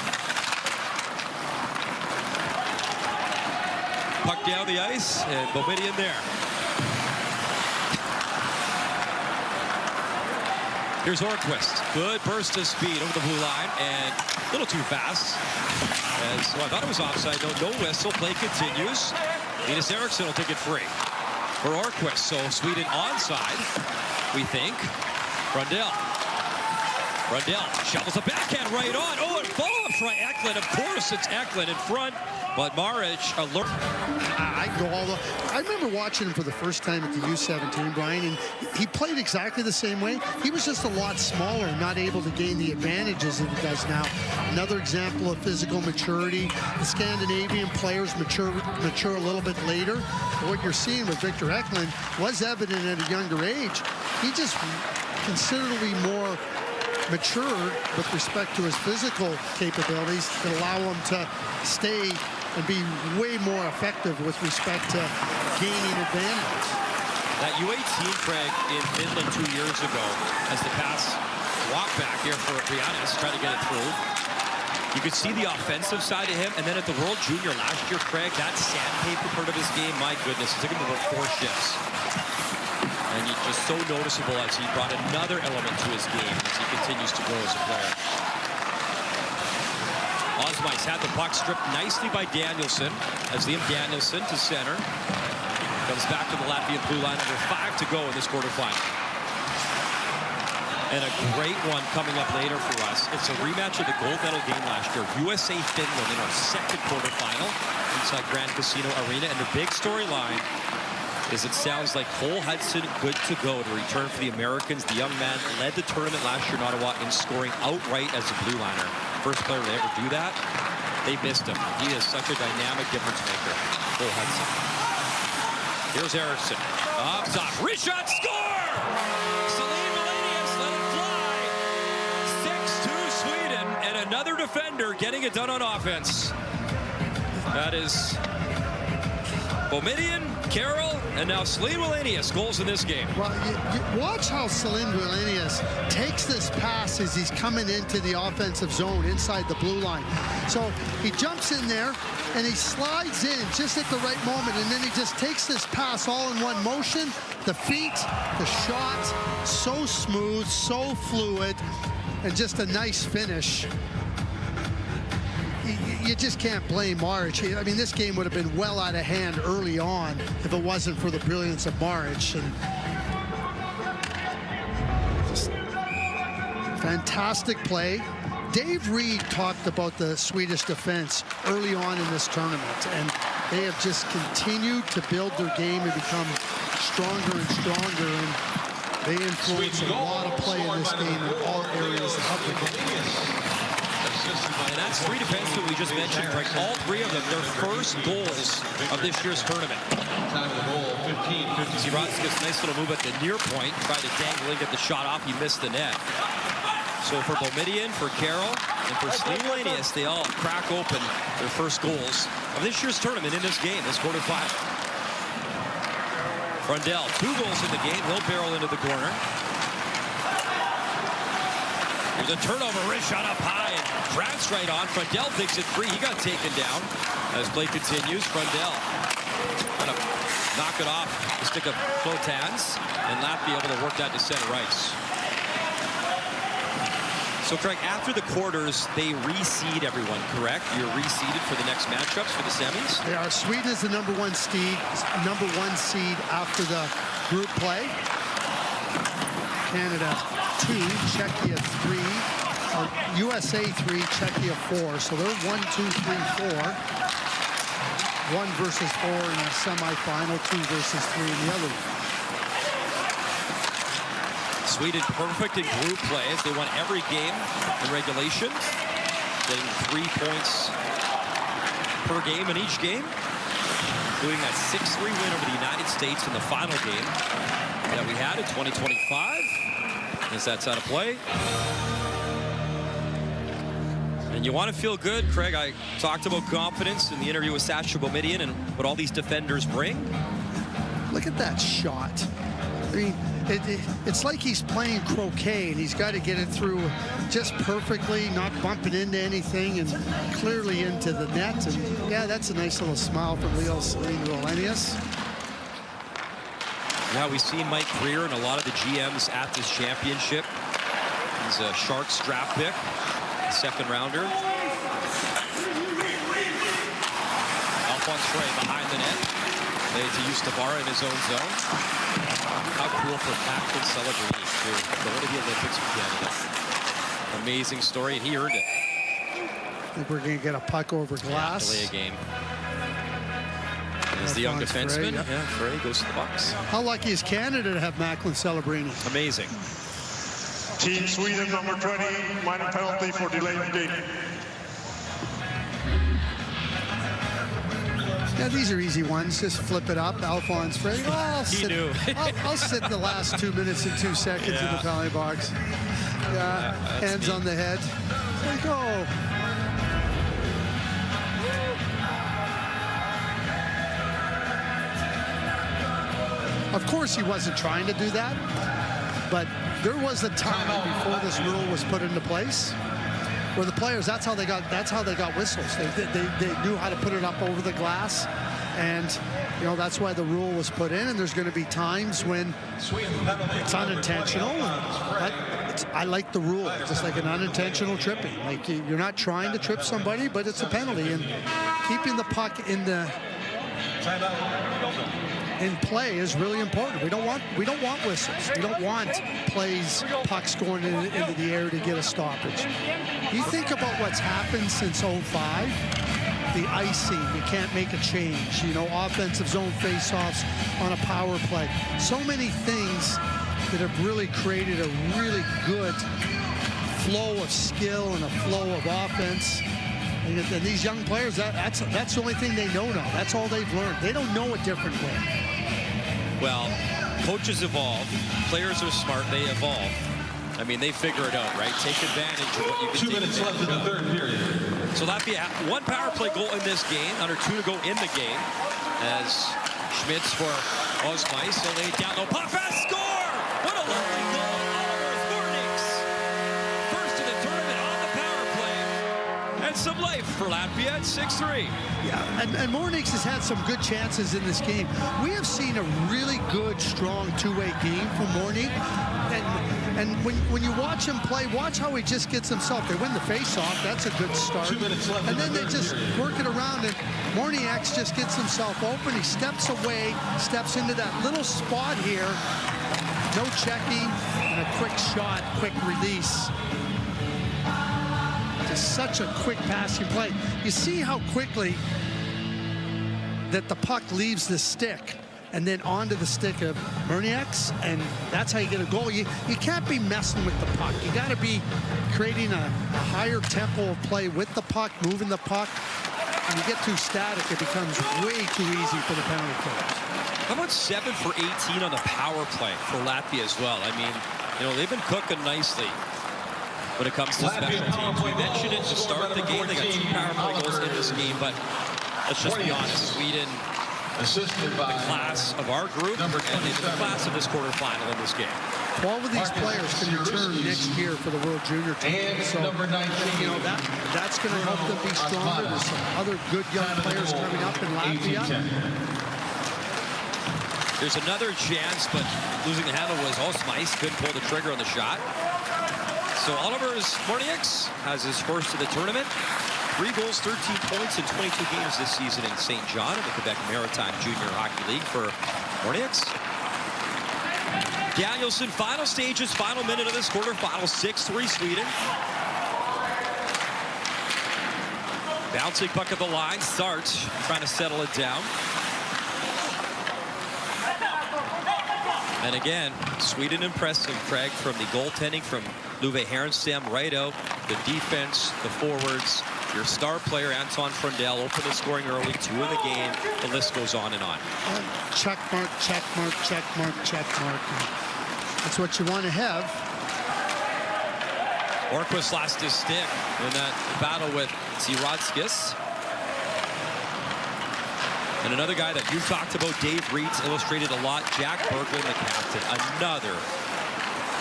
Puck down the ice, and Boumedienne there. Here's Horquist. Good burst of speed over the blue line, and a little too fast. I thought it was offside. No whistle. Play continues. Linus Eriksson will take it free. for Orquist. So Sweden onside, we think. Rundell shovels the backhand right on. Oh, and follow-up try Eklund. Of course, it's Eklund in front, but Maric alert. I remember watching him for the first time at the U17, Brian, and he played exactly the same way. He was just a lot smaller and not able to gain the advantages that he does now. Another example of physical maturity. The Scandinavian players mature a little bit later. But what you're seeing with Victor Eklund was evident at a younger age. He just considerably more mature with respect to his physical capabilities that allow him to stay and be way more effective with respect to gaining advantage. That U18, Craig, in Finland 2 years ago, as the pass walk back here for Briannis, trying to get it through. You could see the offensive side of him, and then at the World Junior last year, Craig, that sandpaper part of his game, my goodness, it took him about 4 shifts. And he's just so noticeable as he brought another element to his game as he continues to grow as a player. Osmeiss had the puck stripped nicely by Danielson as Liam Danielson to center. Comes back to the Latvian blue line, under 5 to go in this quarterfinal. And a great one coming up later for us. It's a rematch of the gold medal game last year. USA-Finland in our second quarterfinal inside Grand Casino Arena. And the big storyline is it sounds like Cole Hudson good to go to return for the Americans. The young man led the tournament last year in Ottawa in scoring outright as a blue liner. First player to ever do that. They missed him. He is such a dynamic difference maker, Cole Hudson. Here's Eriksson. Up top. Wrist shot, score! Celine Melenius let it fly. 6-2 Sweden, and another defender getting it done on offense. That is Boumedienne, Carroll, and now Celine Melenius goals in this game. Well, you watch how Celine Melenius takes this pass as he's coming into the offensive zone inside the blue line. So he jumps in there and he slides in just at the right moment, and then he just takes this pass all in one motion. The feet, the shot, so smooth, so fluid, and just a nice finish. You just can't blame Maric. I mean, this game would have been well out of hand early on if it wasn't for the brilliance of Maric. And just fantastic play. Dave Reed talked about the Swedish defense early on in this tournament, and they have just continued to build their game and become stronger and stronger, and they influence a lot of play in this game in all areas of the game. And that's 3 defensemen we just mentioned, right? All 3 of them, their first goals of this year's tournament. Time of the goal, 15. Ziratskas, nice little move at the near point, tried to dangle and get the shot off. He missed the net. So for Boumedienne, for Carroll, and for Celine Melenius, they all crack open their first goals of this year's tournament in this game, this quarterfinal. Rundell, 2 goals in the game. He'll barrel into the corner. There's a turnover, wrist shot up high, and Pratt's right on. Frundell thinks it free. He got taken down. As play continues, Frundell kind of knock it off the stick of Flotans, and Latvia able to work that to center ice. So, Craig, after the quarters, they reseed everyone, correct? You're reseeded for the next matchups for the semis? They are. Sweden is the number one seed after the group play. Canada 2, Czechia 3, USA 3, Czechia 4. So they're 1, 2, 3, 4. 1 versus 4 in the semifinal, 2 versus 3 in the other. Sweden perfect in group play as they won every game in regulation, getting 3 points per game in each game, including that 6-3 win over the United States in the final game that we had in 2025. As that's out of play. And you want to feel good, Craig. I talked about confidence in the interview with Sasha Boumedienne and what all these defenders bring. Look at that shot. I mean, it's like he's playing croquet, and he's got to get it through just perfectly, not bumping into anything, and clearly into the net. And yeah, that's a nice little smile from Celine Melenius. Now we've seen Mike Greer and a lot of the GMs at this championship. He's a Sharks draft pick, second rounder. Alphonse Frey behind the net. Laid to Eustavara in his own zone. How cool for Macklin Celebrini, too. Going to the Olympics for Canada. Amazing story, and he earned it. I think we're going to get a puck over glass. Delay a game. As the young defenseman, Frey goes to the Bucks. How lucky is Canada to have Macklin Celebrini? Amazing. Team Sweden, number 20, minor penalty for delayed game. Yeah, these are easy ones. Just flip it up. Alphonse Frey. Oh, I'll sit the last 2 minutes and 2 seconds in the penalty box. Yeah, hands on the head. Like, oh. Of course, he wasn't trying to do that, but there was a time before this rule was put into place where the players, that's how they got whistles. They knew how to put it up over the glass, and you know that's why the rule was put in. And there's going to be times when it's unintentional. And I like the rule, just like an unintentional tripping. Like you're not trying to trip somebody, but it's a penalty. And keeping the puck in play is really important. We don't want whistles. We don't want pucks going into the air to get a stoppage. You think about what's happened since 05, the icing, you can't make a change. You know, offensive zone faceoffs on a power play. So many things that have really created a really good flow of skill and a flow of offense. And these young players, that's the only thing they know now. That's all they've learned. They don't know a different way. Well, coaches evolve, players are smart, they evolve. I mean, they figure it out, right? Take advantage of what you can 2 minutes left in the third period. So Latvia, one power play goal in this game, under 2 to go in the game, as Schmitz for Osmais, so laid down, no pop pass, score! What a lovely goal, Oliver Thornix. First in the tournament on the power play. And some life for Latvia at 6-3. Yeah, and Mornix has had some good chances in this game. We have seen a really good, strong two-way game from Mornix. And when you watch him play, watch how he just gets himself. They win the face-off. That's a good start. 2 minutes left. And then they just work it around, and Mornix just gets himself open. He steps away, steps into that little spot here. No checking, and a quick shot, quick release. Just such a quick passing play. You see how quickly that the puck leaves the stick and then onto the stick of Mornix, and that's how you get a goal. You can't be messing with the puck. You got to be creating a higher tempo of play with the puck, moving the puck. When you get too static, it becomes way too easy for the penalty killers. How about 7 for 18 on the power play for Latvia as well? I mean, you know, they've been cooking nicely when it comes to special teams. We mentioned it to start the game. They got 2 power play goals in this game, but let's just be honest. Sweden, assisted by the class of our group, and the class of this quarterfinal in this game. 12 of these players can return next year for the World Junior Team. And so, number 19, you know, that's going to help them be stronger. There's some other good young players coming up in Latvia. There's another chance, but losing the handle was Osmais. Couldn't pull the trigger on the shot. So Oliver's Mornix has his first of the tournament. 3 goals, 13 points in 22 games this season in St. John in the Quebec Maritime Junior Hockey League for Mornix. Danielson, final stages, final minute of this quarterfinal, 6-3 Sweden. Bouncing puck at the line, starts trying to settle it down. And again, Sweden impressive, Craig, from the goaltending from Luve Herenstam right out, the defense, the forwards, your star player, Anton Frundell, open the scoring early, 2 in the game. The list goes on and on. Check mark, check mark, check mark, check mark. That's what you want to have. Orquist lost his stick in that battle with Zirodskis. And another guy that you talked about, Dave Reitz, illustrated a lot, Jack Berglund, the captain. Another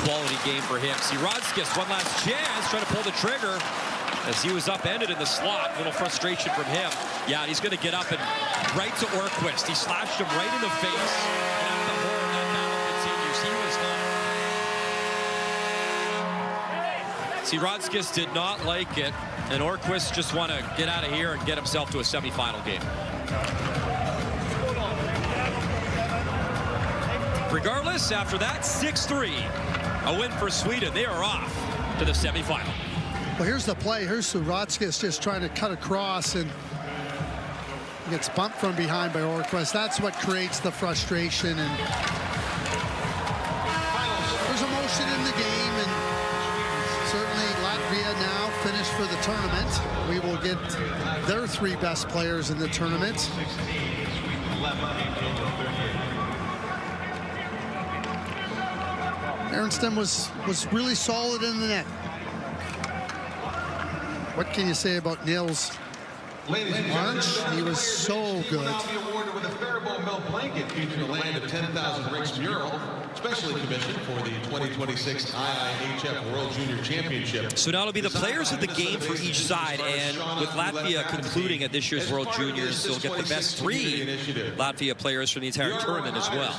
quality game for him. Zirodskis, one last chance, trying to pull the trigger as he was upended in the slot. A little frustration from him. Yeah, he's going to get up and right to Orquist. He slashed him right in the face. And the horror of that battle continues. He was not. Zirodskis did not like it, and Orquist just want to get out of here and get himself to a semifinal game. Regardless, after that, 6-3. A win for Sweden. They are off to the semifinal. Well, here's the play. Here's Suratskis just trying to cut across and gets bumped from behind by Orquist. That's what creates the frustration. And there's emotion in the game, and certainly Latvia now finished for the tournament. We will get their 3 best players in the tournament. Aronston was really solid in the net. What can you say about Nils March? He was so good. Will now be awarded with a Faribault Mill blanket featuring a land of 10,000 bricks mural, specially commissioned for the 2026 IIHF World Junior Championship. So now it'll be the players of the game for each side, and with Latvia concluding at this year's World Juniors, they'll get the best 3 Latvia players from the entire tournament as well.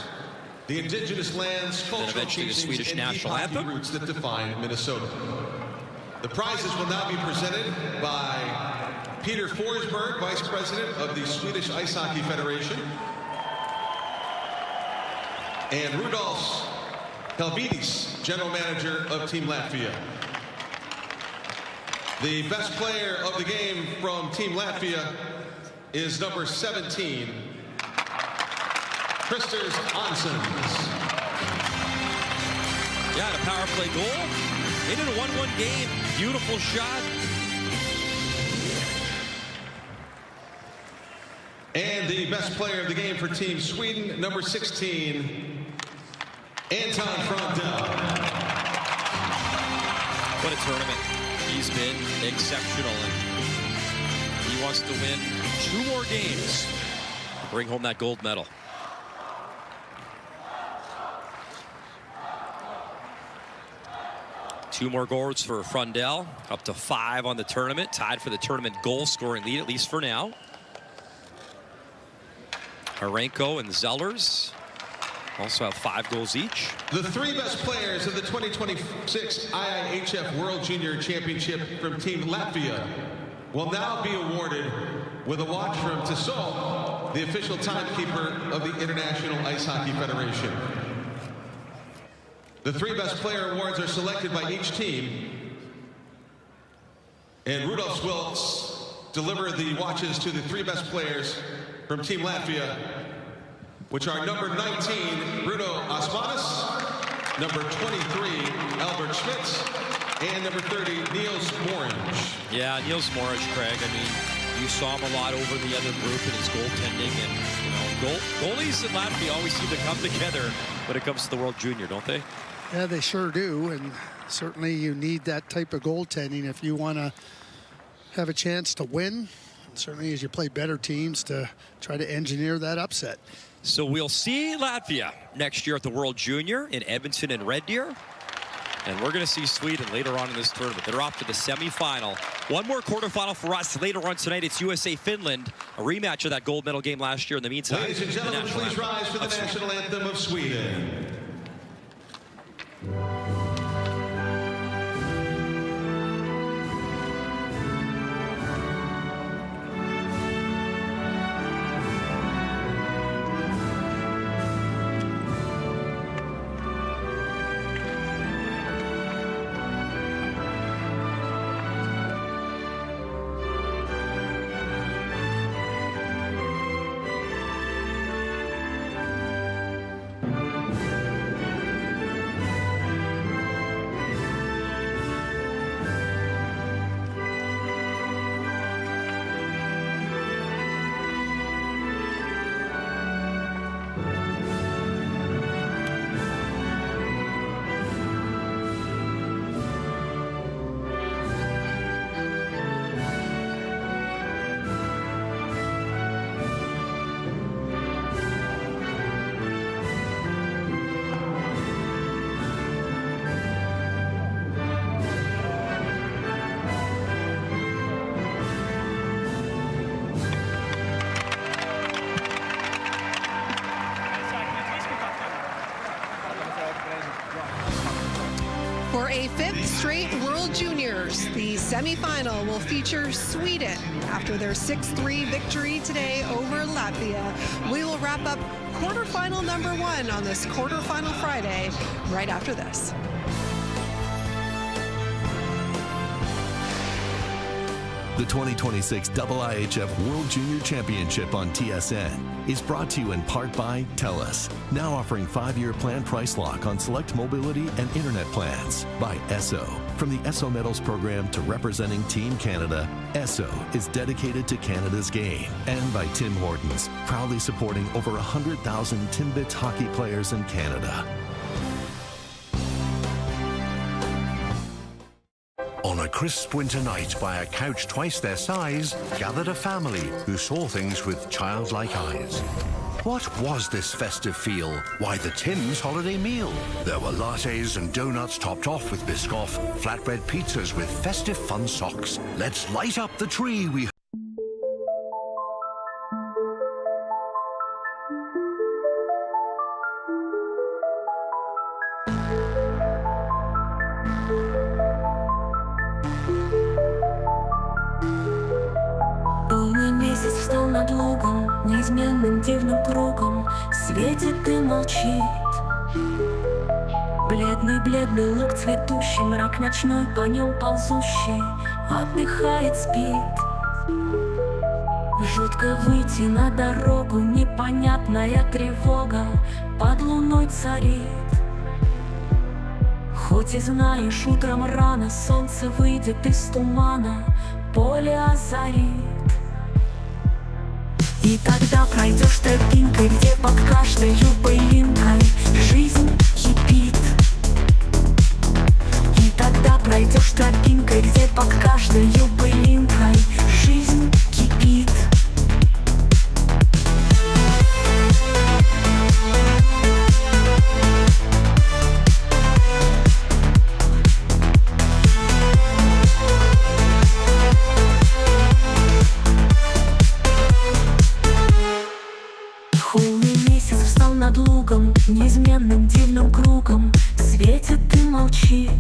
The indigenous lands, cultural eventually the teachings, Swedish and national hockey anthem. roots that define Minnesota. The prizes will now be presented by Peter Forsberg, Vice President of the Swedish Ice Hockey Federation, and Rudolf Helvidis, General Manager of Team Latvia. The best player of the game from Team Latvia is number 17, Kristers Ansons. Yeah, and a power play goal. They did a 1-1 game. Beautiful shot. And the best player of the game for Team Sweden, number 16, Anton Frondell. What a tournament. He's been exceptional, and he wants to win 2 more games to bring home that gold medal. Two more goals for Frondell, up to 5 on the tournament, tied for the tournament goal scoring lead, at least for now. Harenko and Zellers also have 5 goals each. The 3 best players of the 2026 IIHF World Junior Championship from Team Latvia will now be awarded with a watch from Tissot, the official timekeeper of the International Ice Hockey Federation. The 3 best player awards are selected by each team, and Rudolf Wilts deliver the watches to the 3 best players from Team Latvia, which are number 19, Bruno Osmanis, number 23, Albert Schmitz, and number 30, Niels Morange. Yeah, Niels Morange, Craig. I mean, you saw him a lot over the other group in his goaltending, and goalies in Latvia always seem to come together when it comes to the World Junior, don't they? Yeah, they sure do, and certainly you need that type of goaltending if you want to have a chance to win. And certainly as you play better teams to try to engineer that upset. So we'll see Latvia next year at the World Junior in Edmonton and Red Deer. And we're going to see Sweden later on in this tournament. They're off to the semifinal. One more quarterfinal for us later on tonight. It's USA-Finland, a rematch of that gold medal game last year. In the meantime, ladies and gentlemen, please rise for the national anthem of Sweden. For a 5th straight World Juniors, the semifinal will feature Sweden after their 6-3 victory today over Latvia. We will wrap up quarterfinal number 1 on this quarterfinal Friday, right after this. The 2026 IIHF World Junior Championship on TSN is brought to you in part by TELUS, now offering 5-year plan price lock on select mobility and internet plans. By ESSO, from the ESSO Medals program to representing Team Canada, ESSO is dedicated to Canada's game. And by Tim Hortons, proudly supporting over 100,000 Timbits hockey players in Canada. On a crisp winter night by a couch twice their size, gathered a family who saw things with childlike eyes. What was this festive feel? Why the Tim's holiday meal? There were lattes and donuts topped off with Biscoff, flatbread pizzas with festive fun socks. Let's light up the tree we над лугом, неизменным дивным кругом светит и молчит. Бледный луг цветущий, мрак ночной по нем ползущий, отдыхает, спит. Жутко выйти на дорогу, непонятная тревога под луной царит. Хоть и знаешь, утром рано солнце выйдет из тумана, поле озарит. И тогда пройдешь тропинкой, где под каждой пылинкой жизнь кипит. И тогда пройдешь тропинкой, где под каждой пылинкой жизнь кипит. Над лугом, неизменным дивным кругом светит и молчит.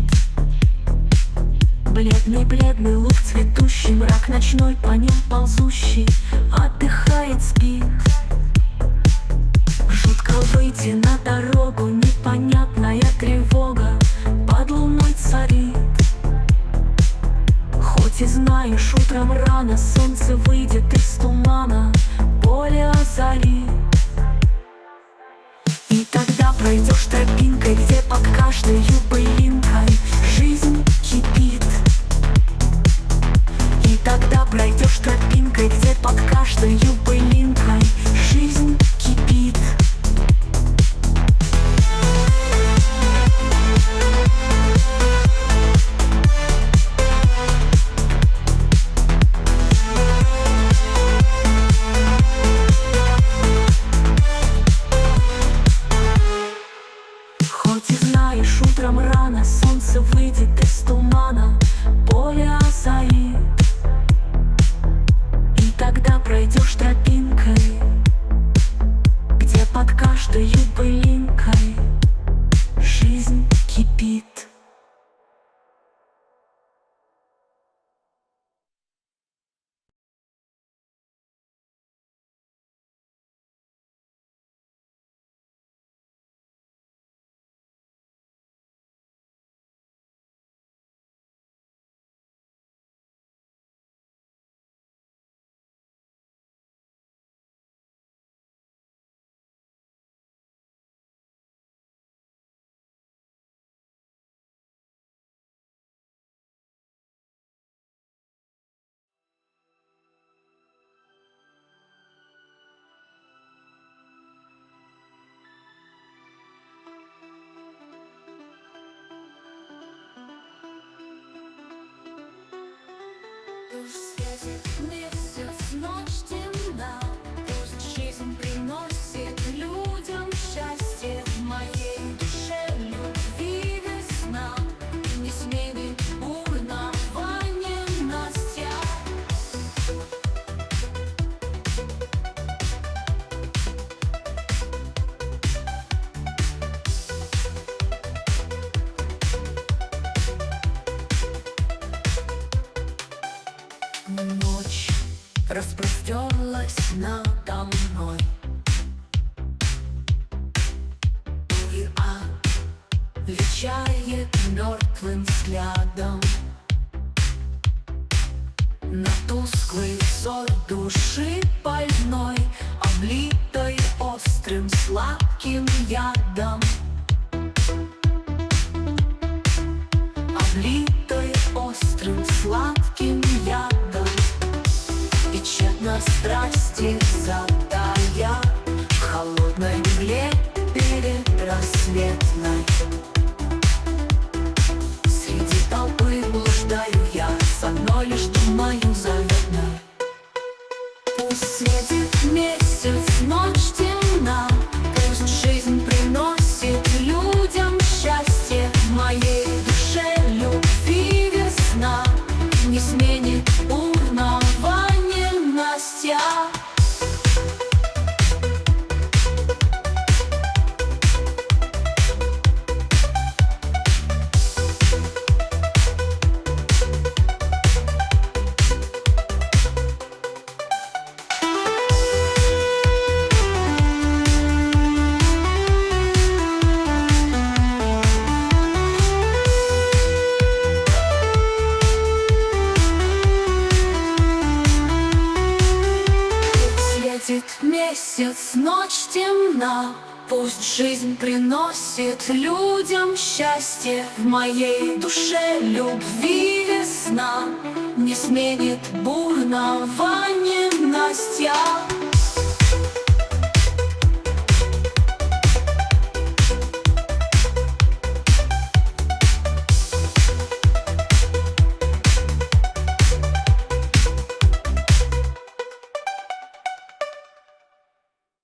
Бледный луг цветущий, мрак ночной по нем ползущий, отдыхает, спит. Жутко выйти на дорогу, непонятная тревога под луной царит. Хоть и знаешь, утром рано солнце выйдет из тумана, поле озарит. И тогда пройдешь тропинкой, где под каждой пылинкой жизнь кипит. И тогда пройдешь тропинкой, где под каждой пылинкой жизнь кипит. Утром рано солнце выйдет из тумана, поле озарит. И тогда пройдешь тропинкой, где под каждой пылинкой жизнь кипит. Пусть светит месяц, ночь темна, пусть жизнь приносит людям счастье. В моей душе любви весна, не смей быть бурно во ненастья. Ночь распростерлась надо мной, Вещает мертвым взглядом на тусклый взор души больной, облитой острым сладким ядом, облитой острым сладким ядом. И тщетно страсти затая в холодной мгле передрассветной. Среди толпы блуждаю я с одной лишь думаю заветной. Пусть светит месяц, ночь темна, пусть жизнь приносит людям счастье, в моей душе любви весна не сменит бурного ненастья. Месяц, ночь темна, пусть жизнь приносит людям счастье, в моей душе любви весна не сменит бурного ненастья.